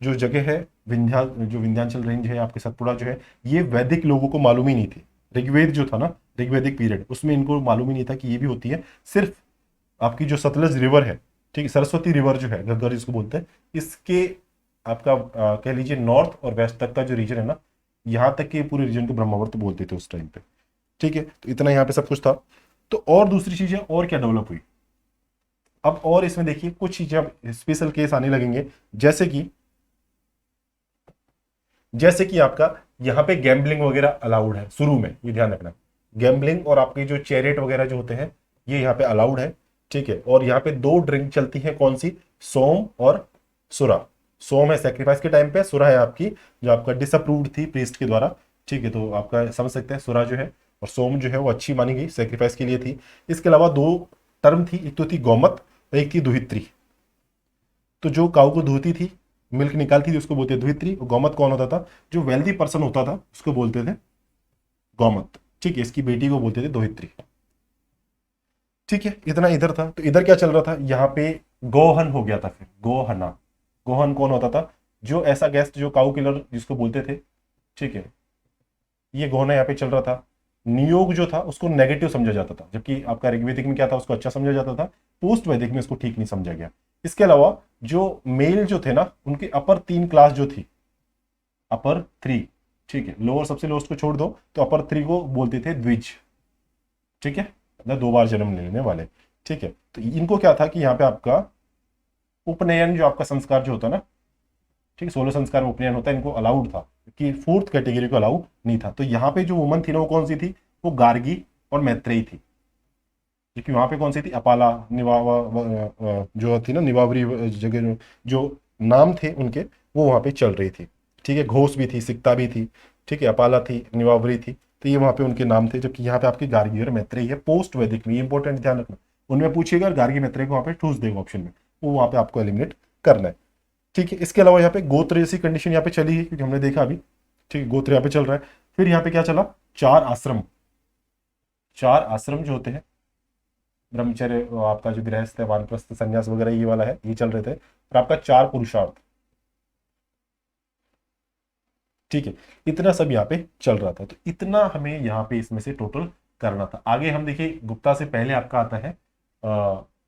A: जो जगह है विंध्या, जो विंध्याचल रेंज है आपके सतपुड़ा जो है, ये वैदिक लोगों को मालूम ही नहीं थी। ऋग्वेद जो था ना, ऋग्वेदिक पीरियड, उसमें इनको मालूम ही नहीं था कि ये भी होती है। सिर्फ आपकी जो सतलज रिवर है, ठीक है, सरस्वती रिवर जो है घग्गर जिसको बोलते हैं, इसके आपका कह लीजिए नॉर्थ और वेस्ट तक का जो रीजन है ना, यहां तक के पूरे रीजन को ब्रह्मावर्त बोलते थे उस टाइम पे, ठीक है। तो इतना यहाँ पे सब कुछ था। तो और दूसरी चीजें और क्या डेवलप हुई अब, और इसमें देखिए कुछ चीजें अब स्पेशल केस आने लगेंगे, जैसे कि आपका यहाँ पे गैम्बलिंग वगैरह अलाउड है शुरू में, ये ध्यान रखना। गैम्बलिंग और आपके जो चैरिट वगैरह जो होते हैं, ये यहाँ पे अलाउड है, ठीक है। और यहाँ पे दो ड्रिंक चलती है, कौन सी, सोम और सुरा। सोम है सेक्रीफाइस के टाइम पे, सुरा है आपकी जो आपका डिसअप्रूव्ड थी प्रीस्ट के द्वारा, ठीक है। तो आपका समझ सकते हैं सुरा जो है, और सोम जो है वो अच्छी मानी गई, सेक्रीफाइस के लिए थी। इसके अलावा दो टर्म थी, एक तो थी गौमत और एक थी दुहित्री। तो जो काऊ को धोती थी, मिल्क निकालती थी, उसको बोलते दुहित्री। और गौमत कौन होता था, जो वेल्दी पर्सन होता था उसको बोलते थे गौमत, ठीक है। इसकी बेटी को बोलते थे दोहित्री, ठीक है। इतना इधर था। तो इधर क्या चल रहा था, यहाँ पे गोहन हो गया था। फिर गोहना, गोहन कौन होता था, जो ऐसा गेस्ट जो काऊ किलर जिसको बोलते थे, ठीक है, ये गोहना यहाँ पे चल रहा था। नियोग जो था उसको नेगेटिव समझा जाता था, जबकि आपका ऋग्वेदिक में क्या था, उसको अच्छा समझा जाता था। पोस्ट वैदिक में उसको ठीक नहीं समझा गया। इसके अलावा जो मेल जो थे ना, उनकी अपर तीन क्लास जो थी, अपर थ्री, ठीक है, लोअर सबसे लोएस्ट को छोड़ दो, तो अपर थ्री को बोलते थे द्विज, ठीक है, मतलब दो बार जन्म लेने वाले, ठीक है। तो इनको क्या था कि यहाँ पे आपका उपनयन जो आपका संस्कार जो होता है ना, ठीक है, 16 संस्कार में उपनयन होता है, इनको अलाउड था, कि फोर्थ कैटेगरी को अलाउ नहीं था। तो यहाँ पे जो वुमन थी ना, वो कौन सी थी, वो गार्गी और मैत्रेयी थी। क्योंकि वहां पे कौन सी थी, अपाला, निवावा जो थी ना, निवावरी जगह जो नाम थे उनके, वो वहां पे चल रही थी, ठीक है। घोष भी थी, सिकता भी थी, ठीक है, अपाला थी, निवावरी थी, तो ये वहां पे उनके नाम थे। जबकि यहाँ पे आपकी गार्गी और मैत्रेयी है पोस्ट वैदिक में, इंपॉर्टेंट ध्यान रखना। उनमें पूछिएगा, गार्गी मैत्रेयी को वहां पे ठूस देगा ऑप्शन में, वो वहां पे आपको एलिमिनेट करना है, ठीक है। इसके अलावा यहाँ पे गोत्र जैसी कंडीशन यहाँ पे चली है, क्योंकि हमने देखा अभी, ठीक है, गोत्र यहाँ पे चल रहा है। फिर यहाँ पे क्या चला, चार आश्रम, चार आश्रम जो होते हैं, ब्रह्मचर्य, आपका जो गृहस्थ है, वानप्रस्थ, संन्यास वगैरह, ये वाला है, ये चल रहे थे। और आपका चार पुरुषार्थ, ठीक है, इतना सब यहाँ पे चल रहा था। तो इतना हमें यहाँ पे इसमें से टोटल करना था। आगे हम देखिए, गुप्ता से पहले आपका आता है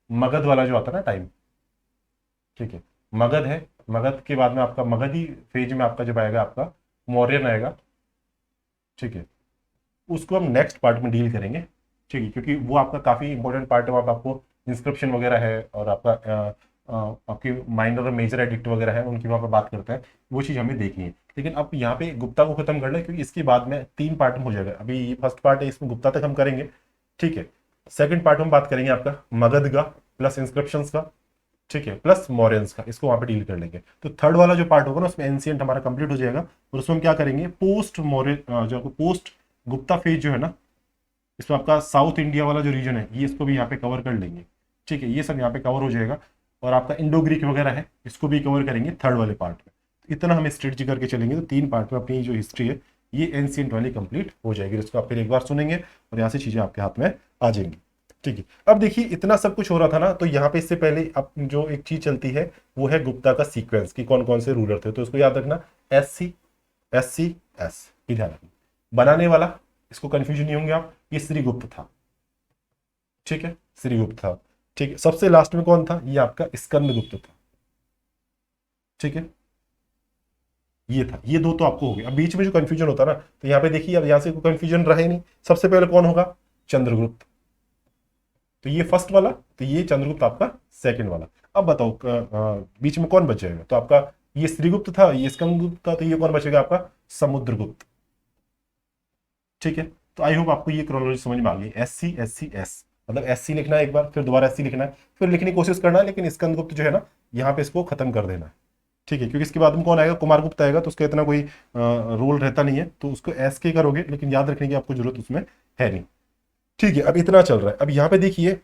A: मगध वाला जो आता है ना टाइम, ठीक है, मगध है। मगध के बाद में आपका मगधी फेज में आपका जब आएगा आपका मौर्यन आएगा, ठीक है। उसको हम नेक्स्ट पार्ट में डील करेंगे, ठीक है, क्योंकि वो आपका काफी इंपॉर्टेंट पार्ट है। वहाँ पे आपको इंस्क्रिप्शन वगैरह है, और आपका आपके माइनर और मेजर एडिक्ट वगैरह है उनकी वहाँ पर बात करता है, वो चीज़ हमें देखनी है। लेकिन अब यहाँ पे गुप्ता को खत्म कर ले, क्योंकि इसके बाद में 3 पार्ट में हो जाएगा। अभी ये फर्स्ट पार्ट है, इसमें गुप्ता तक हम करेंगे, ठीक है। सेकंड पार्ट में बात करेंगे आपका मगध का प्लस इंस्क्रिप्शंस का, ठीक है, प्लस मौर्यंस का, इसको वहाँ पे डील कर लेंगे। तो थर्ड वाला जो पार्ट होगा ना, उसमें एंशिएंट हमारा कंप्लीट हो जाएगा, और उसमें हम क्या करेंगे, पोस्ट मौर्य जो पोस्ट गुप्ता फेज जो है ना, इसमें आपका साउथ इंडिया वाला जो रीजन है ये इसको भी यहाँ पे कवर कर लेंगे, ठीक है। ये सब यहाँ पे कवर हो जाएगा, और आपका इंडो ग्रीक वगैरह है इसको भी कवर करेंगे थर्ड वाले पार्ट में। तो इतना हम स्ट्रेटजी करके चलेंगे, तो 3 पार्ट में अपनी जो हिस्ट्री है ये एंशिएंट वाली कंप्लीट हो जाएगी। इसको आप फिर एक बार सुनेंगे और यहाँ से चीजें आपके हाथ में आ जाएंगी, ठीक है। अब देखिए इतना सब कुछ हो रहा था ना, तो यहाँ पे इससे पहले अब जो एक चीज चलती है वो है गुप्ता का सीक्वेंस कि कौन कौन से रूलर थे। तो इसको याद रखना, SCS ये ध्यान रखना। बनाने वाला, इसको कंफ्यूजन नहीं होंगे आप, ये श्रीगुप्त था, ठीक है, श्रीगुप्त था, ठीक है। सबसे लास्ट में कौन था, ये आपका स्कंदगुप्त था, ठीक है। ये था, ये 2 तो आपको हो गया। अब बीच में जो कंफ्यूजन होता है ना, तो यहाँ पे देखिए अब यहाँ से कोई कंफ्यूजन रहे नहीं। सबसे पहले कौन होगा, चंद्रगुप्त, तो ये फर्स्ट वाला, तो ये चंद्रगुप्त आपका सेकंड वाला। अब बताओ बीच में कौन बच जाएगा, तो आपका ये श्रीगुप्त था, ये स्कंदगुप्त था, तो ये कौन बचेगा आपका समुद्रगुप्त, ठीक है। तो आई होप आपको ये क्रोनोलॉजी समझ में आ गई। SCS मतलब SC लिखना है एक बार, फिर दोबारा SC लिखना है, फिर लिखने की कोशिश करना है, लेकिन स्कंदगुप्त जो है ना यहाँ पे इसको खत्म कर देना है, ठीक है। क्योंकि इसके बाद में कौन आएगा, कुमारगुप्त आएगा, तो उसका इतना कोई रोल रहता नहीं है, तो उसको SK करोगे, लेकिन याद रखने की आपको जरूरत उसमें है नहीं, ठीक है। अब इतना चल रहा है। अब यहाँ पे देखिए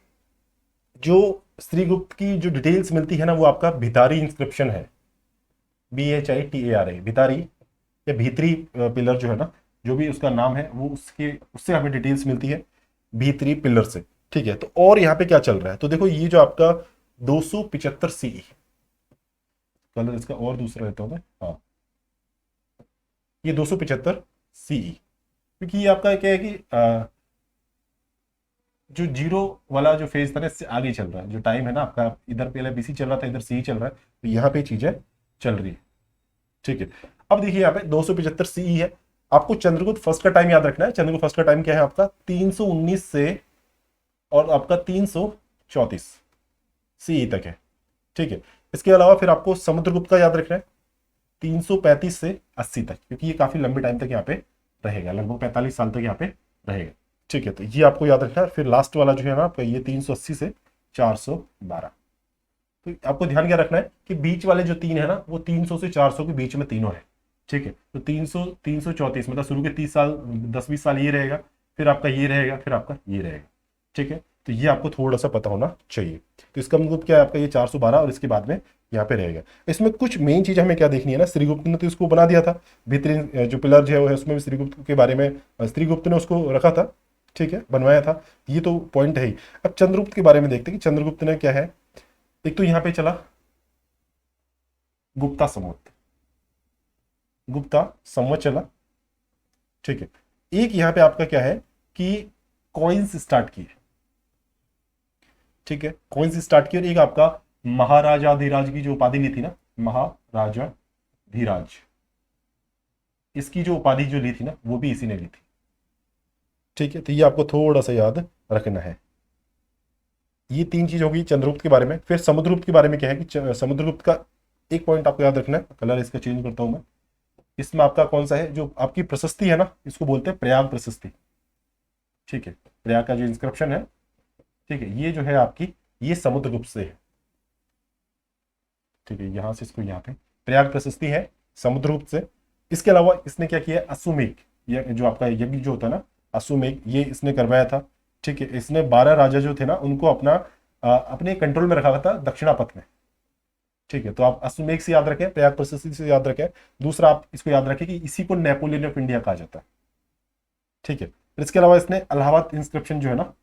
A: जो श्रीगुप्त की जो डिटेल्स मिलती है ना, वो आपका भितारी इंस्क्रिप्शन है, BHITARA, भितारी या भीतरी पिलर जो है ना, जो भी उसका नाम है, वो उससे हमें डिटेल्स मिलती है, भीतरी पिलर से, ठीक है। तो और यहाँ पे क्या चल रहा है, तो देखो ये जो आपका 275 CE, कलर इसका और दूसरा रहता होगा, हाँ, ये 275 CE, क्योंकि ये आपका क्या है कि जो जीरो वाला जो फेज था ना, इससे आगे चल रहा है, जो टाइम है ना आपका, इधर पहले BC चल रहा था, इधर CE चल रहा है, तो यहाँ पे चीजें चल रही है, ठीक है। अब देखिए यहाँ पे 275 CE है। आपको चंद्रगुप्त फर्स्ट का टाइम याद रखना है। चंद्रगुप्त फर्स्ट का टाइम क्या है आपका, 319 से और आपका 334 CE तक है, ठीक है। इसके अलावा फिर आपको समुद्रगुप्त का याद रखना है, 335 से 80 तक, क्योंकि ये काफी लंबे टाइम तक यहाँ पे रहेगा, लगभग 45 साल तक यहाँ पे रहेगा, ठीक है। तो ये आपको याद रखना है। फिर लास्ट वाला जो है ना आपका, ये 380 से 412। तो आपको ध्यान क्या रखना है कि बीच वाले जो 3 है ना, वो 300 से 400 के बीच में तीनों है, ठीक है। तो 334 मतलब शुरू के 30 साल 10-20 साल ये रहेगा, फिर आपका ये रहेगा, फिर आपका ये रहेगा, ठीक है। तो ये आपको थोड़ा सा पता होना चाहिए। तो इसका मतलब क्या है आपका, ये 412 और इसके बाद में यहाँ पे रहेगा। इसमें कुछ मेन चीज हमें क्या देखनी है ना, श्रीगुप्त ने तो इसको बना दिया था, भीतरी जो पिलर जो है उसमें भी श्रीगुप्त के बारे में श्रीगुप्त ने उसको रखा था, ठीक है, बनवाया था, ये तो पॉइंट है ही। अब चंद्रगुप्त के बारे में देखते हैं कि चंद्रगुप्त ने क्या है। एक तो यहाँ पे चला गुप्ता संवत, गुप्ता संवत चला, ठीक है। एक यहाँ पे आपका क्या है कि कॉइन्स स्टार्ट किए, ठीक है, कॉइन्स स्टार्ट किए। और एक आपका महाराजाधिराज की जो उपाधि ली थी ना, महाराजाधिराज, इसकी जो उपाधि जो ली थी ना, वो भी इसी ने ली थी, ठीक है। तो ये आपको थोड़ा सा याद रखना है। ये 3 चीज होगी चंद्रगुप्त के बारे में। फिर समुद्रगुप्त के बारे में क्या है कि समुद्रगुप्त का एक पॉइंट आपको याद रखना है, कलर इसका चेंज करता हूं मैं। इसमें आपका कौन सा है, जो आपकी प्रशस्ति है ना, इसको बोलते हैं प्रयाग प्रशस्ति, ठीक है। प्रयाग का जो इंस्क्रिप्शन है, ठीक है, ये जो है आपकी, ये समुद्रगुप्त से है, ठीक है। यहां से इसको यहाँ पे प्रयाग प्रशस्ति है समुद्रगुप्त से। इसके अलावा इसने क्या किया, अश्वमेध, ये जो आपका यज्ञ जो होता है ना, अश्वमेध, ये इसने करवाया था, ठीक है। इसने 12 राजा जो थे ना, उनको अपने कंट्रोल में रखा हुआ था दक्षिणापथ में, ठीक है। तो आप अश्वमेध से याद रखें, प्रयाग प्रशस्ति से याद रखें। दूसरा आप इसको याद रखें कि इसी को नेपोलियन ऑफ इंडिया कहा जाता है, ठीक है। फिर इसके अलावा इसने इलाहाबाद इंस्क्रिप्शन जो है ना,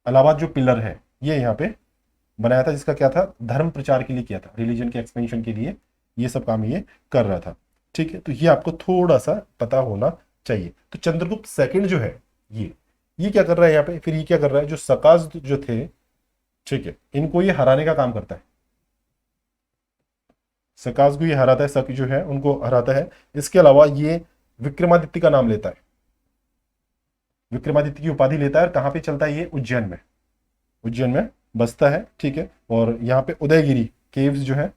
A: इलाहाबाद जो पिलर है, ये यहाँ पे बनाया था, जिसका क्या था, धर्म प्रचार के लिए किया था, रिलीजन के एक्सपेंशन के लिए ये सब काम ये कर रहा था, ठीक है। तो ये आपको थोड़ा सा पता होना चाहिए। तो चंद्रगुप्त सेकंड जो है, ये क्या कर रहा है यहाँ पे, फिर ये क्या कर रहा है, जो सकाज जो थे, ठीक है, इनको ये हराने का काम करता है, सकाज को ये हराता है, सक जो है उनको हराता है। इसके अलावा ये विक्रमादित्य का नाम लेता है, विक्रमादित्य की उपाधि लेता है। और कहां पे चलता है ये, उज्जैन में, उज्जैन में
B: बसता है, ठीक है। और यहाँ पे उदयगिरी केव्स जो है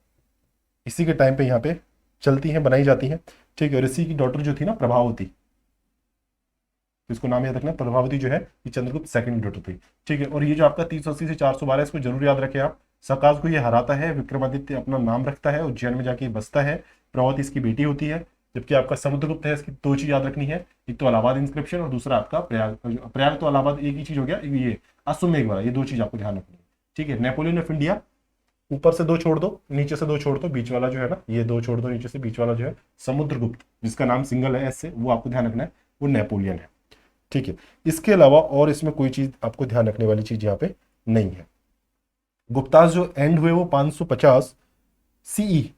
B: इसी के टाइम पे यहाँ पे चलती हैं, बनाई जाती हैं, ठीक है। और इसी की डॉटर जो थी ना प्रभावती, तो इसको नाम याद रखना, प्रभावती जो है ये चंद्रगुप्त सेकंड की डॉटर थी, ठीक है। और ये जो आपका 380 से 412 इसको जरूर याद रखें आप। सकाज को ये हराता है, विक्रमादित्य अपना नाम रखता है, उज्जैन में जाके बसता है, प्रभावती इसकी बेटी होती है। जबकि आपका समुद्रगुप्त है, इसकी दो चीज याद रखनी है, एक तो इलाहाबाद इंस्क्रिप्शन और दूसरा आपका प्रयाग। प्रयाग तो इलाहाबाद एक ही चीज हो गया, ये अश्वमेघ वाला, ये दो चीज आपको ध्यान रखनी है, ठीक है। नेपोलियन ऑफ इंडिया, ऊपर से दो छोड़ दो, नीचे से दो छोड़ दो, बीच वाला जो है ना ये दो छोड़ दो, नीचे से बीच वाला जो है समुद्रगुप्त, जिसका नाम सिंगल है ऐसे, वो आपको ध्यान रखना है, वो नेपोलियन है, ठीक है। इसके अलावा और इसमें कोई चीज आपको ध्यान रखने वाली चीज यहाँ पे नहीं है। गुप्तास जो एंड हुए वो 550 सीई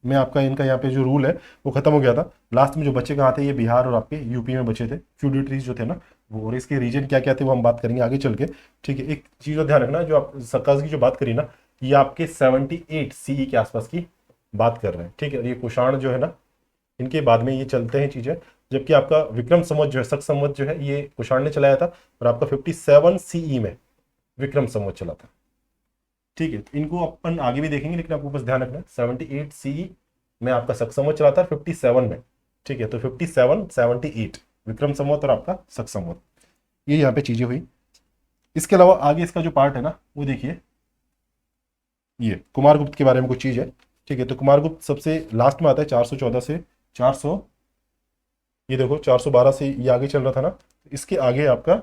B: में आपका इनका यहाँ पे जो रूल है वो खत्म हो गया था। लास्ट में जो बचे कहाँ थे, ये बिहार और आपके यूपी में बचे थे फ्यूडिटरीज जो थे ना वो, और इसके रीजन क्या क्या थे वो हम बात करेंगे आगे चल के, ठीक है। एक चीज का ध्यान रखना, जो आप सकाज की जो बात करी ना, ये आपके 78 सीई के आसपास की बात कर रहे हैं, ठीक है। और ये कुषाण जो है ना, इनके बाद में ये चलते हैं चीजें। जबकि आपका विक्रम संवत जो है, शक संवत जो है, ये कुषाण ने चलाया था, और आपका 57 सीई में विक्रम संवत चला था, ठीक है। तो इनको अपन आगे भी देखेंगे, लेकिन आपको बस ध्यान रखना 78 सीई में आपका शक संवत चला था, 57 में, ठीक है। तो 57 78 विक्रम संवत और आपका शक संवत, ये यहाँ पे चीजें हुई। इसके अलावा आगे इसका जो पार्ट है ना वो देखिए, ये कुमारगुप्त के बारे में कुछ चीज है, ठीक है। तो कुमारगुप्त सबसे लास्ट में आता है 414 से 400, ये देखो 412 से ये आगे चल रहा था ना, इसके आगे आपका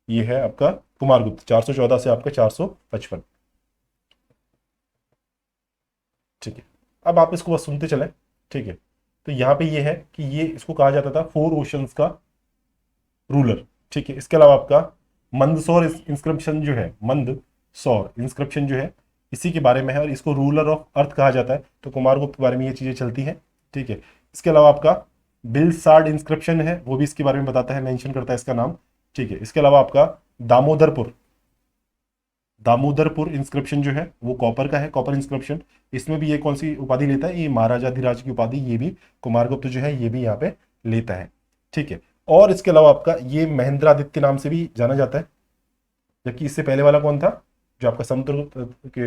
B: ये है आपका कुमारगुप्त 414 से आपका 455, ठीक है। अब आप इसको बस सुनते चले, ठीक है। तो यहाँ पे ये है कि ये इसको कहा जाता था फोर ओशंस का रूलर, ठीक है। इसके अलावा आपका मंदसौर इंस्क्रिप्शन जो है, मंदसौर इंस्क्रिप्शन जो है इसी के बारे में है, और इसको रूलर ऑफ अर्थ कहा जाता है। तो कुमारगुप्त के बारे में ये चीजें चलती हैं, ठीक है। इसके अलावा आपका बिलसार्ड इंस्क्रिप्शन है, वो भी इसके बारे में बताता है, मेंशन करता है इसका नाम, ठीक है। इसके अलावा आपका दामोदरपुर, दामोदरपुर इंस्क्रिप्शन जो है वो कॉपर का है, कॉपर इंस्क्रिप्शन। इसमें भी ये कौन सी उपाधि लेता है, ये महाराजाधिराज की उपाधि, ये भी कुमारगुप्त जो है ये भी यहाँ पे लेता है, ठीक है। और इसके अलावा आपका ये महेंद्रादित्य नाम से भी जाना जाता है। जबकि इससे पहले वाला कौन था, जो आपका समुद्रगुप्त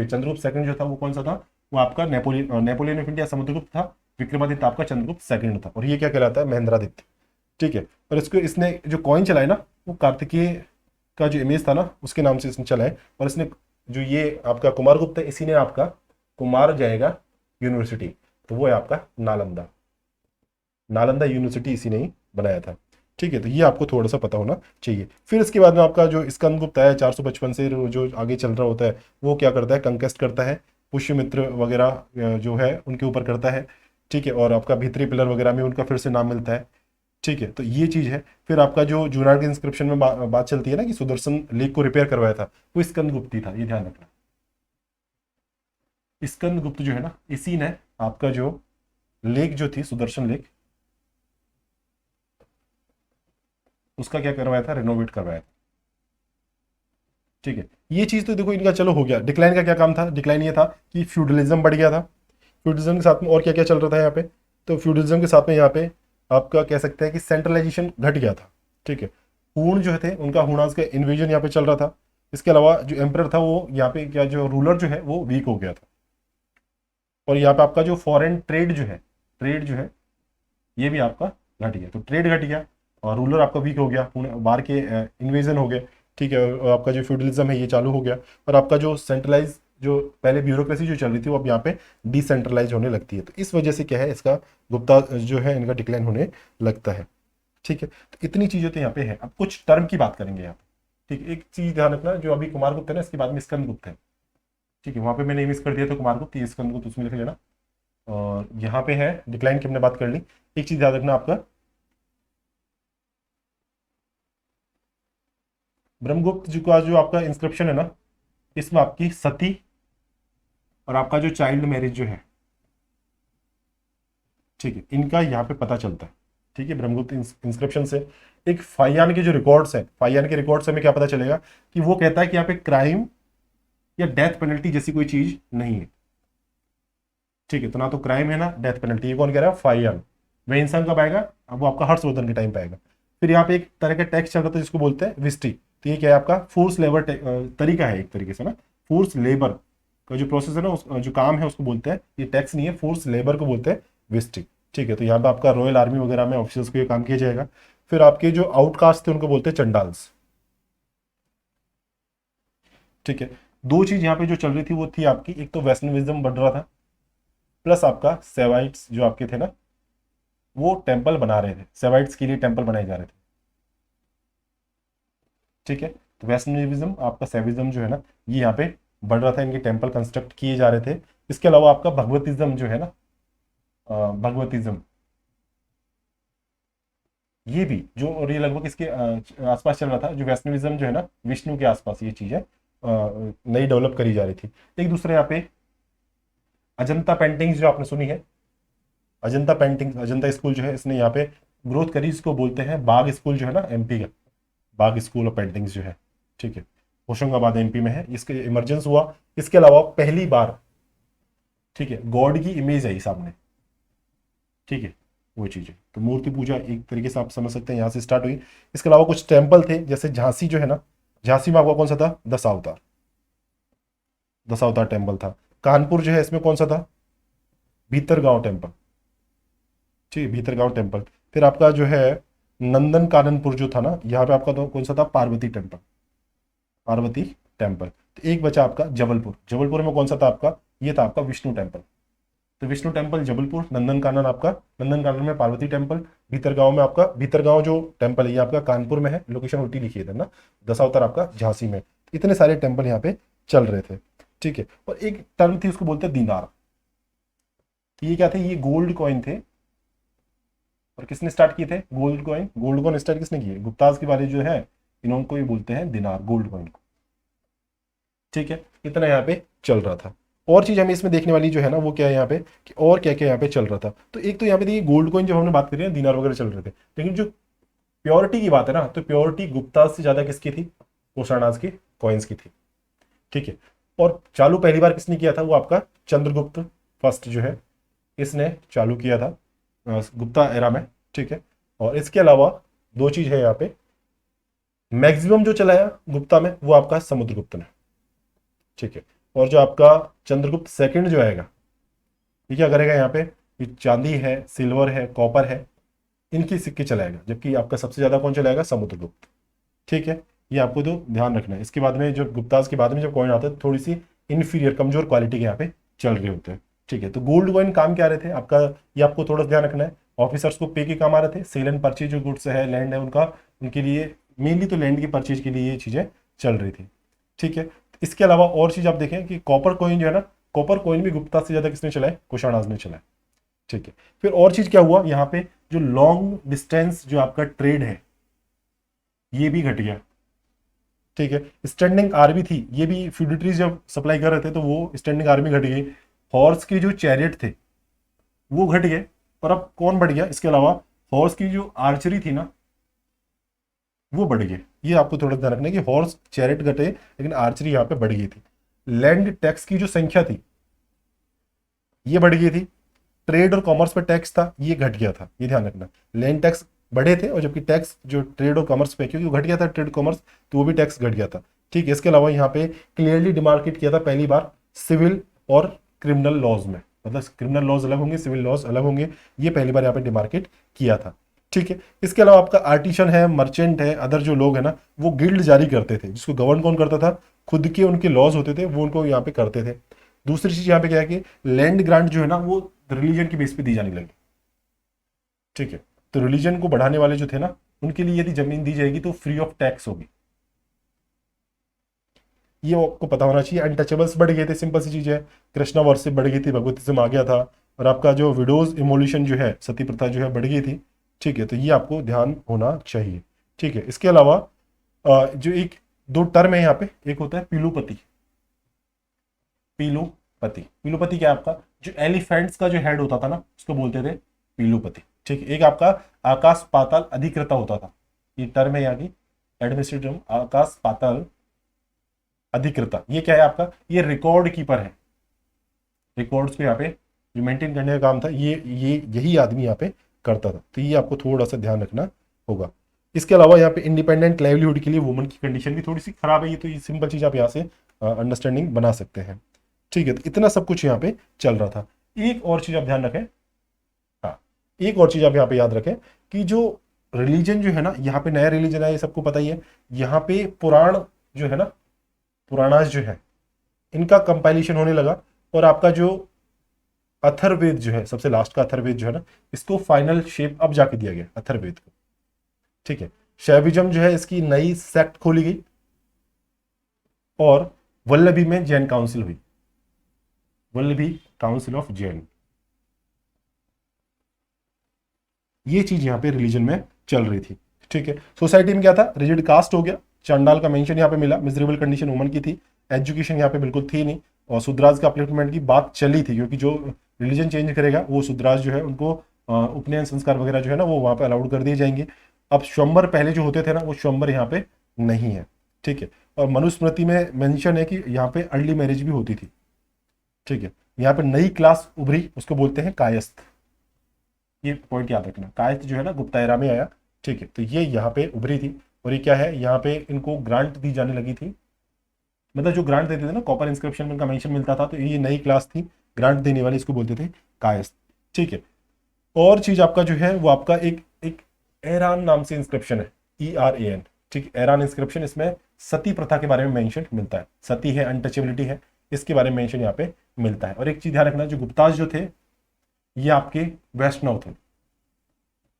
B: चंद्रगुप्त सेकंड जो था वो कौन सा था, वो आपका नेपोलियन ऑफ इंडिया समुद्रगुप्त था। विक्रमादित्य आपका चंद्रगुप्त सेकंड था, और ये क्या कहलाता है, महेंद्रादित्य, ठीक है। और इसको इसने जो कॉइन चलाए ना, वो कार्तिकेय का जो इमेज था ना उसके नाम से इसने चला है। और इसने जो ये आपका कुमारगुप्त है, इसी ने आपका कुमार जाएगा यूनिवर्सिटी, तो वो है आपका नालंदा, नालंदा यूनिवर्सिटी इसी ने ही बनाया था, ठीक है। तो ये आपको थोड़ा सा पता होना चाहिए। फिर इसके बाद में आपका जो स्कंदगुप्त है 455 से जो आगे चल रहा होता है, वो क्या करता है, कंकेस्ट करता है, पुष्यमित्र वगैरह जो है उनके ऊपर करता है, ठीक है। और आपका भीतरी पिलर वगैरह में उनका फिर से नाम मिलता है, ठीक है। तो ये चीज है। फिर आपका जो जूनागढ़ के इंस्क्रिप्शन में बात चलती है ना कि सुदर्शन लेक को रिपेयर करवाया था, वो स्कंदगुप्त ही था, ये ध्यान रखना। स्कंदगुप्त जो है ना, इसी ने आपका जो लेक जो थी सुदर्शन लेक, उसका क्या करवाया था, रेनोवेट करवाया था, ठीक है। ये चीज तो देखो इनका चलो हो गया। डिक्लाइन का क्या काम था, डिक्लाइन ये था कि फ्यूडलिज्म बढ़ गया था। फ्यूडलिज्म के साथ में और क्या क्या चल रहा था यहाँ पे, तो फ्यूडलिज्म के साथ में यहाँ पे आपका कह सकते हैं कि सेंट्रलाइजेशन घट गया था, ठीक है। हूण जो थे उनका हुणास का इन्वेजन यहाँ पे चल रहा था। इसके अलावा जो एम्पर था वो यहाँ पे क्या, जो रूलर जो है वो वीक हो गया था। और यहाँ पे आपका जो फॉरेन ट्रेड जो है, ट्रेड जो है ये भी आपका घट गया। तो ट्रेड घट गया और रूलर आपका वीक हो गया, बाहर के इन्वेजन हो गए, ठीक है। और आपका जो फ्यूडलिज्म है ये चालू हो गया, और आपका जो सेंट्रलाइज जो पहले ब्यूरोक्रेसी जो चल रही थी वो अब यहाँ पे डिसेंट्रलाइज होने लगती है। तो इस वजह से क्या है, इसका गुप्ता जो है इनका डिक्लाइन होने लगता है, ठीक है। तो इतनी चीजें तो यहाँ पे है। अब कुछ टर्म की बात करेंगे यहाँ पे, ठीक है। एक चीज ध्यान रखना, जो अभी कुमारगुप्त है ना, इसके बाद में स्कंदगुप्त है, ठीक है। वहां पे मैंने मिस कर दिया था कुमारगुप्त, ये स्कंदगुप्त उसमें लिख लेना। और यहाँ पे है डिक्लाइन की हमने बात कर ली। एक चीज याद रखना आपका, ब्रह्मगुप्त जी का जो आपका इंस्क्रिप्शन है ना, इसमें आपकी सती और आपका जो चाइल्ड मैरिज जो है, ठीक है, इनका यहाँ पे पता चलता है, ठीक है। ब्रह्मगुप्त इंस्क्रिप्शन से एक फाइयान के जो रिकॉर्ड्स है, फाइयान के रिकॉर्ड से हमें क्या पता चलेगा कि वो कहता है कि यहाँ पे क्राइम या डेथ पेनल्टी जैसी कोई चीज नहीं है, ठीक है। तो ना तो क्राइम है ना डेथ पेनल्टी, ये कौन कह रहा है, फाइयान। वह इंसान कब आएगा, अब वो आपका हर्षवर्धन के टाइम पे आएगा। फिर यहाँ पे एक तरह का टैक्स चल रहा था जिसको बोलते हैं विस्टी, तो ये क्या है आपका फोर्स लेबर तरीका है एक तरीके से ना, फोर्स लेबर का जो प्रोसेस है ना, जो काम है उसको बोलते हैं, ये टैक्स नहीं है, फोर्स लेबर को बोलते हैं वेस्टिंग। ठीक है, तो यहाँ पे आपका रॉयल आर्मी वगैरह में ऑफिसर्स को ये काम किया जाएगा। फिर आपके जो आउटकास्ट थे उनको बोलते हैं चंडाल्स। ठीक है, दो चीज यहाँ पे जो चल रही थी वो थी आपकी, एक तो वैष्णविज्म बढ़ रहा था, प्लस आपका सेवाइट्स जो आपके थे ना वो टेम्पल बना रहे थे, सेवाइट्स के लिए टेम्पल बनाए जा रहे थे। ठीक है, तो वैष्णविज्म आपका सेविज्म जो है ना ये यहाँ पे बढ़ रहा था, इनके टेम्पल कंस्ट्रक्ट किए जा रहे थे। इसके अलावा आपका भगवतिज्म जो है ना, भगवतिज्म ये भी जो, और ये लगभग इसके आसपास चल रहा था, जो वैष्णविज्म जो है ना विष्णु के आसपास ये चीजें नई डेवलप करी जा रही थी। एक दूसरे यहाँ पे अजंता पेंटिंग्स जो आपने सुनी है, अजंता पेंटिंग्स, अजंता स्कूल जो है इसने यहाँ पे ग्रोथ करी, इसको बोलते हैं बाग स्कूल जो है ना एमपी का, बाग स्कूल ऑफ पेंटिंग्स जो है। ठीक है, होशंगाबाद एमपी में है, इसके इमरजेंस हुआ। इसके अलावा पहली बार, ठीक है, गॉड की इमेज आई सामने। ठीक है, वो चीज है, तो मूर्ति पूजा एक तरीके से आप समझ सकते हैं यहाँ से स्टार्ट हुई। इसके अलावा कुछ टेम्पल थे, जैसे झांसी जो है ना, झांसी में आपका कौन सा था, दशावतार, दशावतार टेम्पल था। कानपुर जो है इसमें कौन सा था, भीतरगांव टेम्पल। ठीक है, भीतरगांव टेम्पल। फिर आपका जो है नंदन काननपुर जो था ना, यहाँ पे आपका तो कौन सा था, पार्वती टेम्पल, पार्वती टेम्पल। तो एक बचा आपका जबलपुर, जबलपुर में कौन सा था आपका, ये था आपका विष्णु टेम्पल। तो विष्णु टेम्पल जबलपुर, नंदनकानन आपका, नंदनकानन में पार्वती टेम्पल, भीतरगांव में आपका, भीतरगांव जो टेम्पल है ये आपका कानपुर में है, लोकेशन उल्टी लिखी है ना, दशावतार आपका झांसी में। इतने सारे टेम्पल यहाँ पे चल रहे थे। ठीक है, और एक टर्म थी उसको बोलते हैं दीनार। तो ये क्या थे, ये गोल्ड कॉइन थे, और किसने स्टार्ट किए थे, gold coin, gold coin start किसने किए, गुप्ताज के वाले जो है इनको ही बोलते हैं दिनार, गोल्ड कॉइन को। ठीक है, इतना यहाँ पे चल रहा था। और चीज हमें इसमें देखने वाली जो है ना वो क्या है यहाँ पे, कि और क्या क्या यहाँ पे चल रहा था। तो एक तो यहाँ पे देखिए गोल्ड कॉइन जब हमने बात करी है, दिनार वगैरह चल रहे थे, लेकिन जो प्योरिटी की बात है ना, तो प्योरिटी गुप्ताज से ज्यादा किसकी थी, कुशाणाज की कॉइन्स की थी। ठीक है, और चालू पहली बार किसने किया था, वो आपका चंद्रगुप्त फर्स्ट जो है इसने चालू किया था गुप्ता एरा में। ठीक है, और इसके अलावा दो चीज है यहाँ पे, मैक्सिमम जो चलाया गुप्ता में वो आपका समुद्रगुप्त ने। ठीक है, और जो आपका चंद्रगुप्त सेकंड जो आएगा, ये क्या करेगा, यहाँ पे ये चांदी है, सिल्वर है, कॉपर है, इनकी सिक्के चलाएगा, जबकि आपका सबसे ज्यादा कौन चलाएगा, समुद्रगुप्त। ठीक है, ये आपको तो ध्यान रखना है। इसके बाद में जो गुप्ताज के बाद में जब कॉइन आते हैं थोड़ी सी इंफीरियर, कमजोर क्वालिटी के यहाँ पे चल रहे होते हैं। ठीक है, तो गोल्ड कॉइन काम क्या रहे थे आपका, ये आपको थोड़ा ध्यान रखना है। ऑफिसर्स को पे के काम आ रहे थे, सेल एंड परचेज जो गुड्स है, लैंड है उनका, उनके लिए मेनली तो लैंड की परचेज के लिए ये चीजें चल रही थी। ठीक है, इसके अलावा और चीज आप देखें कि कॉपर कॉइन जो है ना, कॉपर कॉइन भी गुप्ता से ज्यादा किसने चलाए, कुशाणाज ने चलाए। ठीक है, फिर और चीज क्या हुआ यहाँ पे, जो लॉन्ग डिस्टेंस जो आपका ट्रेड है ये भी घट गया। ठीक है, स्टैंडिंग आर्मी थी, ये भी फ्यूडिटरीज जब सप्लाई कर रहे थे तो वो स्टैंडिंग आर्मी घट गई। हॉर्स के जो चैरियट थे वो घट गए, और अब कौन बढ़ गया, इसके अलावा हॉर्स की जो आर्चरी थी ना वो बढ़ गई। ये आपको थोड़ा ध्यान रखना है कि हॉर्स चैरियट घटे लेकिन आर्चरी यहाँ पे बढ़ गई थी। लैंड टैक्स की जो संख्या थी ये बढ़ गई थी, ट्रेड और कॉमर्स पे टैक्स था ये घट गया था, ये ध्यान रखना। लैंड टैक्स बढ़े थे, और जबकि टैक्स जो ट्रेड और कॉमर्स पे, क्योंकि घट गया था ट्रेड कॉमर्स तो वो भी टैक्स घट गया था। ठीक है, इसके अलावा यहाँ पे क्लियरली डिमार्केट किया था पहली बार सिविल और क्रिमिनल लॉज में, मतलब क्रिमिनल लॉज अलग होंगे, सिविल लॉज अलग होंगे, ये पहली बार यहाँ पे डिमार्केट किया था। ठीक है, इसके अलावा आपका आर्टिशन है, मर्चेंट है, अदर जो लोग है ना वो गिल्ड जारी करते थे, जिसको गवर्न कौन करता था, खुद के उनके लॉज होते थे वो उनको यहाँ पे करते थे। दूसरी चीज यहाँ पे क्या है कि लैंड ग्रांट जो है ना वो रिलीजन की बेस पे दी जाने लगी। ठीक है, तो रिलीजन को बढ़ाने वाले जो थे ना उनके लिए यदि जमीन दी जाएगी तो फ्री ऑफ टैक्स होगी, ये आपको पता होना चाहिए। अनटचेबल्स बढ़ गए थे, सिंपल सी चीज है, कृष्णा वर्शिप बढ़ गई थी, भगवतिज्म आ गया था, और आपका जो विडोज इमोल्यूशन जो है, सती प्रथा जो है बढ़ गई थी। ठीक है, तो ये आपको ध्यान होना चाहिए। ठीक है, इसके अलावा जो एक दो टर्म है यहाँ पे, एक होता है पीलूपति। पीलूपति, पीलूपति क्या है आपका, जो एलिफेंट्स का जो हेड होता था ना उसको बोलते थे पीलूपति। ठीक है, एक आपका आकाश पाताल अधिकृता होता था, ये टर्म है यहाँ की एडमिनिस्ट्रेटिव, आकाश पाताल अधिकृता। ये क्या है आपका, ये रिकॉर्ड कीपर है, रिकॉर्ड्स को यहाँ पे जो मेंटेन करने का काम था ये यही आदमी यहाँ पे करता था। तो ये आपको थोड़ा सा ध्यान रखना होगा। इसके अलावा यहाँ पे इंडिपेंडेंट लाइवलीहुड के लिए वुमन की कंडीशन भी थोड़ी सी खराब है, ये तो ये सिंपल चीज आप यहाँ से अंडरस्टैंडिंग बना सकते हैं। ठीक है, तो इतना सब कुछ यहाँ पे चल रहा था। एक और चीज आप ध्यान रखें, हाँ एक और चीज आप यहाँ पे याद रखें कि जो रिलीजन जो है ना, यहाँ पे नया रिलीजन है, ये सबको पता ही है। यहाँ पे पुराण जो है ना, पुराणास जो है, इनका कंपाइलेशन होने लगा, और आपका जो अथर्ववेद जो है, सबसे लास्ट का अथर्ववेद जो है ना, इसको फाइनल शेप अब जाके दिया गया अथर्ववेद को। ठीक है, शैविज्म जो है इसकी नई सेक्ट खोली गई, और वल्लभी में जैन काउंसिल हुई, वल्लभी काउंसिल ऑफ जैन। ये चीज यहां पे रिलीजन में चल रही थी। ठीक है, सोसाइटी में क्या था, रिजिड कास्ट हो गया, चंडाल का मेंशन यहां पे मिला, मिजरेबल कंडीशन वुमन की थी, एजुकेशन यहां पे बिल्कुल थी नहीं, और सुद्राज का अपलिफ्टमेंट की बात चली थी, क्योंकि जो रिलीजन चेंज करेगा वो सुद्राज जो है उनको उपनयन संस्कार वगैरह जो है ना वो वहां पे अलाउड कर दिए जाएंगे। अब स्वयंवर पहले जो होते थे ना, वो स्वयंवर यहाँ पे नहीं है। ठीक है, और मनुस्मृति में मेंशन है कि यहाँ पे अर्ली मैरिज भी होती थी। ठीक है, यहाँ पे नई क्लास उभरी, उसको बोलते हैं कायस्थ। ये पॉइंट याद रखना, कायस्थ जो है ना गुप्ता एरा में आया। ठीक है, तो ये यहाँ पे उभरी थी, और ये क्या है, यहाँ पे इनको ग्रांट दी जाने लगी थी, मतलब जो ग्रांट देते थे ना, कॉपर इंस्क्रिप्शन में इनका मेंशन मिलता था, तो ये नई क्लास थी ग्रांट देने वाली, इसको बोलते थे कायस्थ। ठीक है, और चीज आपका जो है वो आपका एक एक एरान नाम से इंस्क्रिप्शन है, ERAN। ठीक, एरान इंस्क्रिप्शन, इसमें सती प्रथा के बारे में मेंशन मिलता है, सती है, अनटचेबिलिटी है, इसके बारे में मेंशन यहाँ पे मिलता है। और एक चीज ध्यान रखना, जो गुप्ताज जो थे ये आपके वैष्णव थे।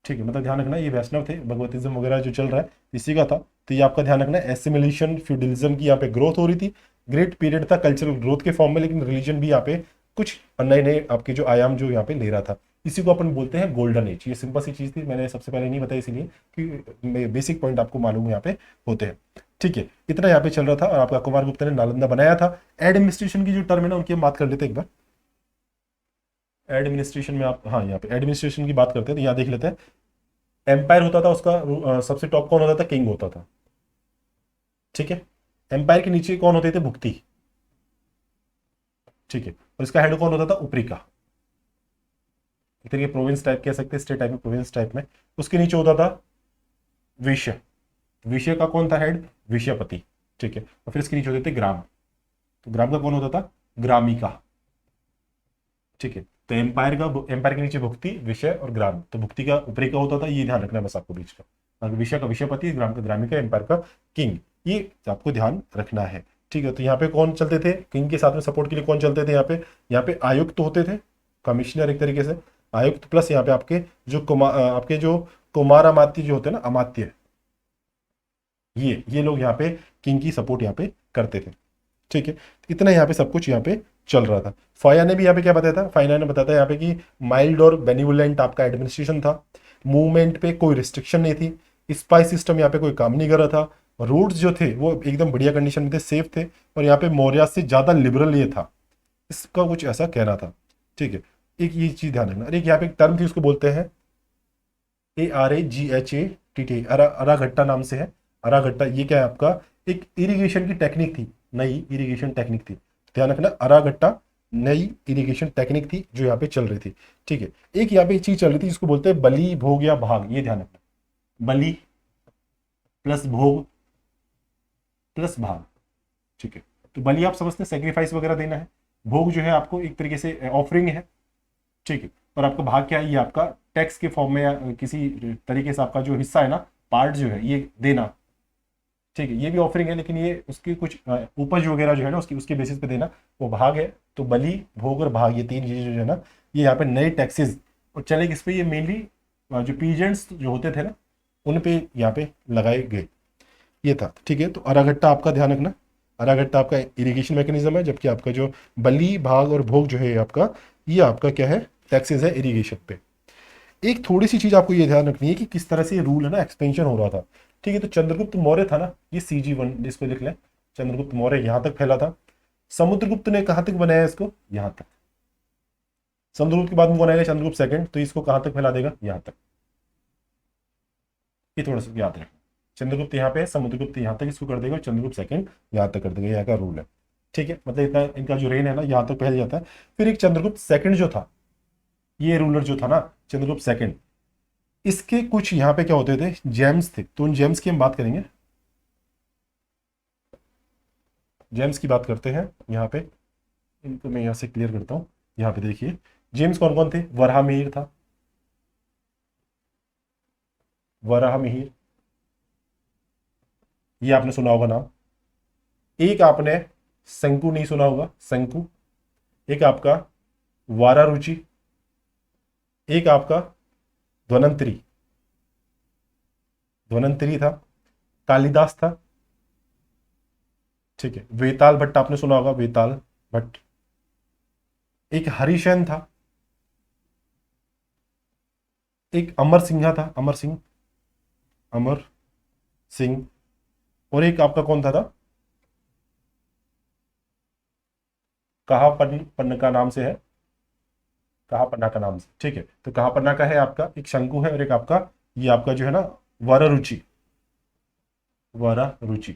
B: ठीक है, मतलब ध्यान रखना ये वैष्णव थे, भगवतिज्म वगैरह जो चल रहा है इसी का था। तो ये आपका ध्यान रखना, एसिमिलेशन फ्यूडलिज्म की यहाँ पे ग्रोथ हो रही थी, ग्रेट पीरियड था कल्चरल ग्रोथ के फॉर्म में, लेकिन रिलीजन भी यहाँ पे कुछ नए नए आपके जो आयाम जो यहाँ पे ले रहा था, इसी को अपन बोलते हैं गोल्डन एज। ये सिंपल सी चीज थी, मैंने सबसे पहले नहीं बताई इसलिए कि बेसिक पॉइंट आपको मालूम यहाँ पे होते हैं। ठीक है, इतना यहाँ पे चल रहा था, और आपका कुमार गुप्ता ने नालंदा बनाया था। एडमिनिस्ट्रेशन की जो टर्म है ना, उनकी हम बात कर लेते हैं एक बार। एडमिनिस्ट्रेशन में आप, हाँ यहाँ पे एडमिनिस्ट्रेशन की बात करते हैं, तो यहाँ देख लेते हैं। एम्पायर होता था उसका सबसे टॉप कौन होता था, किंग होता था। ठीक है, एम्पायर के नीचे कौन होते थे, भुक्ति। ठीक है, और इसका हेड कौन होता था, उपरिका। एक तरीके प्रोविंस टाइप कह सकते हैं, स्टेट टाइप में, प्रोविंस टाइप में। उसके नीचे होता था विषय, विषय का कौन था हेड, विषयपति। ठीक है, और फिर इसके नीचे होते थे ग्राम, तो ग्राम का कौन होता था, ग्रामिका। ठीक है, तो एम्पायर के नीचे भुक्ति, विषय और ग्राम, तो भुक्ति का ऊपरी का होता था, ये ध्यान रखना है बस आपको बीच का। विषय का विषयपति, ग्राम का ग्रामिका, एम्पायर का किंग, ये आपको ध्यान रखना है। ठीक है, तो यहाँ पे कौन चलते थे किंग के साथ में सपोर्ट के लिए, कौन चलते थे यहाँ पे आयुक्त होते थे, कमिश्नर एक तरीके से आयुक्त, प्लस यहाँ पे आपके जो कुमार अमात्य जो होते हैं ना, अमात्य, ये लोग यहाँ पे किंग की सपोर्ट यहाँ पे करते थे। ठीक है, इतना यहाँ पे सब कुछ यहाँ पे चल रहा था। फाया ने भी यहाँ पे क्या बताया था, फाया ने बताया था यहाँ पे कि माइल्ड और बेनिवोलेंट आपका एडमिनिस्ट्रेशन था, मूवमेंट पे कोई रिस्ट्रिक्शन नहीं थी, स्पाई सिस्टम यहाँ पे कोई काम नहीं कर रहा था, रूट्स जो थे वो एकदम बढ़िया कंडीशन में थे, सेफ थे, और यहाँ पे मौर्य से ज्यादा लिबरल ये था, इसका कुछ ऐसा कहना था। ठीक है, एक ये चीज ध्यान रखना। एक यहाँ पे एक टर्म थी, उसको बोलते हैं ARAGHATT, अराघट्टा नाम से है। अराघट्टा ये क्या है आपका, एक इरिगेशन की टेक्निक थी, नई इरिगेशन टेक्निक थी। ध्यान रखना, अराघट्टा नई इरिगेशन टेक्निक थी जो यहाँ पे चल रही थी। ठीक है, एक यहाँ पे चीज चल रही थी जिसको बोलते हैं बलि भोग या भाग, ये ध्यान रखना, बलि प्लस भोग प्लस भाग। ठीक है, तो बलि आप समझते हैं सेक्रीफाइस वगैरह देना है, भोग जो है आपको एक तरीके से ऑफरिंग है। ठीक है, और आपका भाग क्या है, ये आपका टैक्स के फॉर्म में या किसी तरीके से आपका जो हिस्सा है ना, पार्ट जो है ये देना। ठीक है, ये भी ऑफरिंग है, लेकिन ये उसकी कुछ उपज वगैरह जो है ना उसके बेसिस पे देना, वो भाग है। तो बलि भोग और भाग, ये तीन चीजें जो है ना, ये यहाँ पे नए टैक्सेस और चले किस पे, ये मेनली जो पीजेंट्स जो होते थे ना उन पे यहाँ पे लगाए गए, ये था। ठीक है, तो अराघट्टा आपका ध्यान रखना, अराघट्टा आपका इरिगेशन मैकेनिज्म है, जबकि आपका जो बलि भाग और भोग जो है ये आपका क्या है, टैक्सेस है इरिगेशन पे। एक थोड़ी सी चीज आपको ये ध्यान रखनी है कि किस तरह से रूल है ना एक्सपेंशन हो रहा था। ठीक है, तो चंद्रगुप्त मौर्य था ना, ये CG1 जिसको लिख लें, चंद्रगुप्त मौर्य यहां तक फैला था। समुद्रगुप्त ने कहां तक बनाया इसको, यहां तक। समुद्रगुप्त के बाद में कौन आएगा, चंद्रगुप्त सेकंड, तो इसको कहां तक फैला देगा, यहां तक। ये थोड़ा सा याद रखना, चंद्रगुप्त यहाँ पे है, समुद्रगुप्त यहाँ तक इसको कर देगा, चंद्रगुप्त सेकंड यहाँ तक कर देगा, यहाँ का रूल है। ठीक है, मतलब इतना इनका जो रेन है ना यहाँ तक फैल जाता है। फिर एक चंद्रगुप्त सेकंड जो था, ये रूलर जो था ना चंद्रगुप्त सेकंड, इसके कुछ यहाँ पे क्या होते थे, जेम्स थे, तो उन जेम्स की हम बात करेंगे। जेम्स की बात करते हैं यहाँ पे, इनको मैं यहाँ से क्लियर करता हूँ। यहाँ पे देखिए जेम्स कौन कौन थे, वराहमिहिर था, वराहमिहिर, ये आपने सुना होगा नाम। एक आपने शंकु नहीं सुना होगा, शंकु। एक आपका वारारुचि, एक आपका ध्वनंतरी, ध्वनंतरी था, कालिदास था, ठीक है। वेताल भट्ट आपने सुना होगा, वेताल भट्ट। एक हरिसेन था, एक अमर सिंहा था, अमर सिंह, अमर सिंह। और एक आपका कौन था कहापन, पन्ना का नाम से है, कहापन्ना का नाम से, ठीक है। तो कहापन्ना का है आपका एक शंकु है, और एक आपका ये आपका जो है ना वरारुचि, वरारुचि।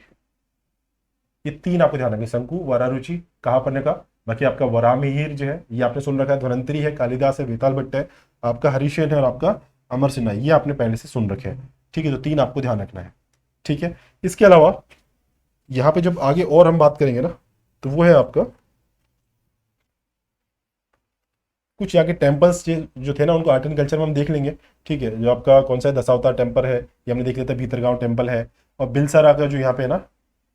B: ये तीन आपको ध्यान रखना, शंकु, वरारुचि, कहापन्ना का। बाकी आपका वराहमिहिर जो है ये आपने सुन रखा है, ध्वनंतरी है, कालिदास है, वेताल भट्ट है, आपका हरिसेन है, और आपका अमर सिन्हा, ये आपने पहले से सुन रखे हैं, ठीक है। तो तीन आपको ध्यान रखना है, ठीक है। इसके अलावा यहाँ पे जब आगे और हम बात करेंगे ना, तो वो है आपका कुछ यहाँ के टेम्पल्स जो थे ना, उनको आर्ट एंड कल्चर में हम देख लेंगे, ठीक है। जो आपका कौन सा है, दशावतार टेम्पल है, ये हमने देख लिया था, भीतरगांव टेम्पल है, और बिलसारा का जो यहाँ पे है ना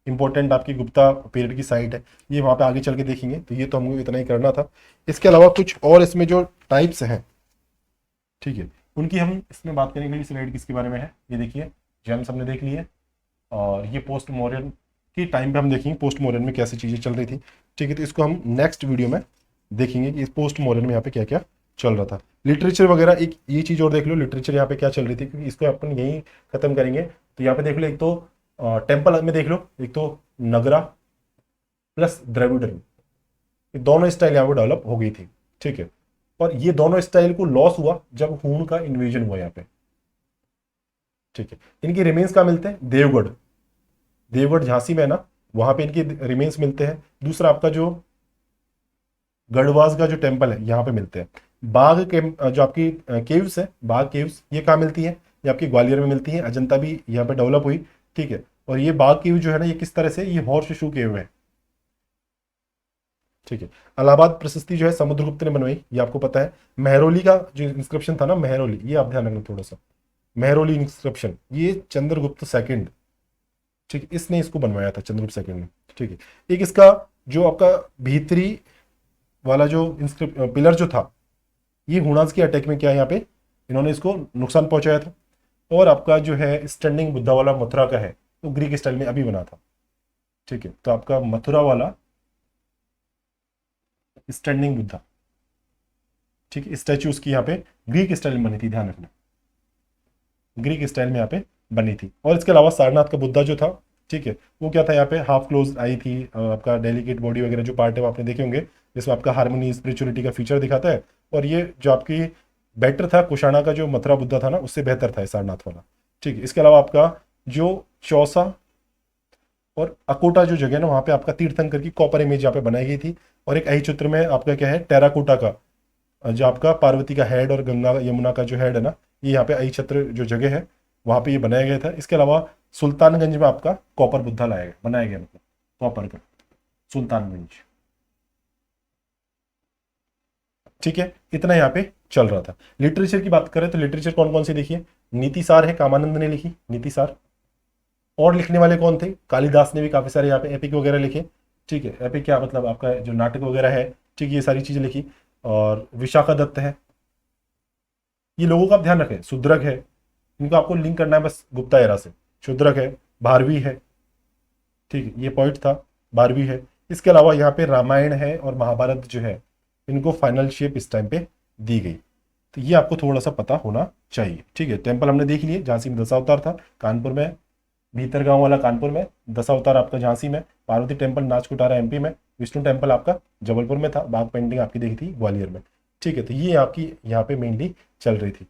B: इंपॉर्टेंट आपकी गुप्ता पीरियड की साइट है, ये वहाँ पे आगे चल के देखेंगे। तो ये तो हमको इतना ही करना था। इसके अलावा कुछ और इसमें जो टाइप्स हैं, ठीक है, उनकी हम इसमें बात करेंगे। स्लाइड किसके बारे में है, ये देखिए, जेम्स हमने देख लिए, और ये पोस्ट मॉडर्न की टाइम पे हम देखेंगे पोस्ट मॉडर्न में कैसी चीज़ें चल रही थी, ठीक है। तो इसको हम नेक्स्ट वीडियो में देखेंगे कि इस पोस्ट मॉडर्न में यहाँ पे क्या क्या चल रहा था। लिटरेचर वगैरह, एक ये चीज़ और देख लो, लिटरेचर यहाँ पे क्या चल रही थी, क्योंकि इसको अपन यही खत्म करेंगे। तो यहाँ पे देख लो, एक तो टेम्पल में देख लो, एक तो नगरा प्लस द्रविडन, ये दोनों स्टाइल यहाँ पे डेवलप हो गई थी, ठीक है। और ये दोनों स्टाइल को लॉस हुआ जब हूण का इन्वेजन हुआ यहाँ पे, ठीक है। इनके रिमेन्स कहाँ मिलते हैं, देवगढ़, देवगढ़ झांसी में है ना, वहां पे इनके रिमेन्स मिलते हैं। दूसरा आपका जो गढ़वास का जो टेम्पल है यहाँ पे मिलते हैं। बाघ के जो आपकी केव्स है, बाघ केव्स, ये कहाँ मिलती है, ये आपकी ग्वालियर में मिलती है। अजंता भी यहाँ पे डेवलप हुई, ठीक है। और ये बाघ केव जो है ना, ये किस तरह से, ये हॉर्स शू केव है, ठीक है। इलाहाबाद प्रशस्ति जो है समुद्रगुप्त ने बनवाई, ये आपको पता है। मेहरौली का जो इंस्क्रिप्शन था ना, मेहरौली, ये आप ध्यान रखना थोड़ा सा, मेहरौली इंस्क्रिप्शन, ये चंद्रगुप्त सेकंड, ठीक है, इसने इसको बनवाया था, चंद्रगुप्त सेकंड ने, ठीक है। एक इसका जो आपका भीतरी वाला जो पिलर जो था, ये हुणास की अटैक में क्या है, यहाँ पे इन्होंने इसको नुकसान पहुंचाया था। और आपका जो है स्टैंडिंग बुद्धा वाला मथुरा का है, तो ग्रीक स्टाइल में अभी बना था, ठीक है। तो आपका मथुरा वाला स्टैंडिंग बुद्धा, ठीक है, स्टैचू उसकी यहाँ पे ग्रीक स्टाइल में बनी थी, ध्यान रखना, ग्रीक स्टाइल में यहाँ पे बनी थी। और इसके अलावा सारनाथ का बुद्धा जो था, ठीक है, वो क्या था, यहाँ पे हाफ क्लोज आई थी, आपका डेलिकेट बॉडी वगैरह जो पार्ट है वो आपने देखे होंगे, जिसमें आपका हार्मनी स्पिरिचुअलिटी का फीचर दिखाता है। और ये जो आपकी बेटर था, कुशाणा का जो मथुरा बुद्धा था ना, उससे बेहतर था सारनाथ वाला, ठीक है। इसके अलावा आपका जो चौसा और अकोटा जो जगह है ना, वहाँ पे आपका तीर्थंकर की कॉपर इमेज यहाँ पे बनाई गई थी। और एक चित्र में आपका क्या है, टेराकोटा का जो आपका पार्वती का हेड और गंगा यमुना का जो हेड है ना, ये यहाँ पे छत्र जो जगह है वहाँ पे ये बनाया गया था। इसके अलावा सुल्तानगंज में आपका कॉपर बुद्धा लाया गया, बनाया गया, मतलब कॉपर का, सुल्तानगंज, ठीक है। इतना यहाँ पे चल रहा था। लिटरेचर की बात करें तो लिटरेचर कौन कौन सी देखिए, नीतिसार है, कामानंद ने लिखी नीतिसार। और लिखने वाले कौन थे, कालिदास ने भी काफी सारे यहाँ पे एपिक वगैरह लिखे, ठीक है। एपिक क्या मतलब, आपका जो नाटक वगैरह है, ठीक है, ये सारी चीजें लिखी। और विशाखा दत्त है, ये लोगों का आप ध्यान रखें, शूद्रक है, इनको आपको लिंक करना है बस गुप्ता एरा से। शूद्रक है, भारवी है, ठीक है, ये पॉइंट था, भारवी है। इसके अलावा यहाँ पे रामायण है और महाभारत जो है, इनको फाइनल शेप इस टाइम पे दी गई। तो ये आपको थोड़ा सा पता होना चाहिए, ठीक है। टेम्पल हमने देख लिए, झांसी में दशावतार था, कानपुर में भीतरगांव वाला कानपुर में, दशावतार आपका झांसी में, पार्वती टेम्पल नाचकुटारा एमपी में, विष्णु टेम्पल आपका जबलपुर में था, बाघ पेंटिंग आपकी देखी थी ग्वालियर में, ठीक है। तो ये आपकी यहाँ पे मेनली चल रही थी।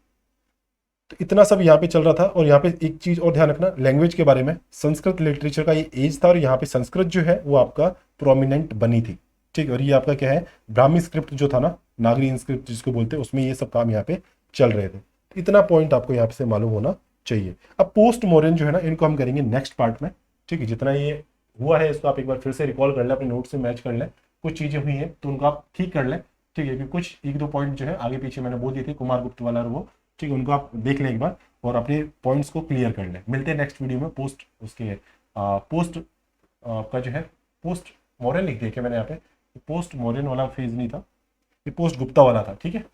B: तो इतना सब यहाँ पे चल रहा था। और यहाँ पे एक चीज और ध्यान रखना, लैंग्वेज के बारे में, संस्कृत लिटरेचर का ये एज था, और यहाँ पे संस्कृत जो है वो आपका प्रोमिनेंट बनी थी, ठीक है। और ये आपका क्या है, ब्राह्मी स्क्रिप्ट जो था ना, नागरी स्क्रिप्ट जिसको बोलते हैं, उसमें ये सब काम यहाँ पे चल रहे थे। इतना पॉइंट आपको यहाँ से मालूम होना चाहिए। अब पोस्ट मौर्यन जो है ना, इनको हम करेंगे नेक्स्ट पार्ट में, ठीक है। जितना ये हुआ है इसको आप एक बार फिर से रिकॉल कर लें, अपने नोट से मैच कर लें, कुछ चीजें हुई हैं तो उनको आप ठीक कर लें, ठीक है। क्योंकि कुछ एक दो पॉइंट जो है आगे पीछे मैंने बोल दिए थे, कुमार गुप्त वाला और वो, ठीक है, उनको आप देख लें एक बार और अपने पॉइंट्स को क्लियर कर लें। मिलते हैं नेक्स्ट वीडियो में। पोस्ट उसके पोस्ट आपका जो है पोस्ट मौर्यन लिख दिया क्या मैंने यहाँ पे, पोस्ट मौर्यन वाला फेज नहीं था, ये पोस्ट गुप्ता वाला था, ठीक है।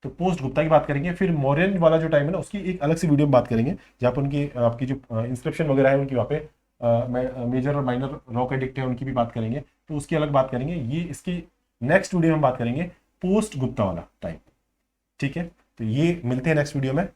B: तो पोस्ट गुप्ता की बात करेंगे, फिर मौर्यन वाला जो टाइम है ना उसकी एक अलग सी वीडियो में बात करेंगे, जहाँ पर उनकी आपकी जो इंस्क्रिप्शन वगैरह है उनकी वहाँ पे मेजर और माइनर रॉक एडिक्ट है उनकी भी बात करेंगे, तो उसकी अलग बात करेंगे। ये इसकी नेक्स्ट वीडियो में बात करेंगे पोस्ट गुप्ता वाला टाइम, ठीक है। तो ये मिलते हैं नेक्स्ट वीडियो में।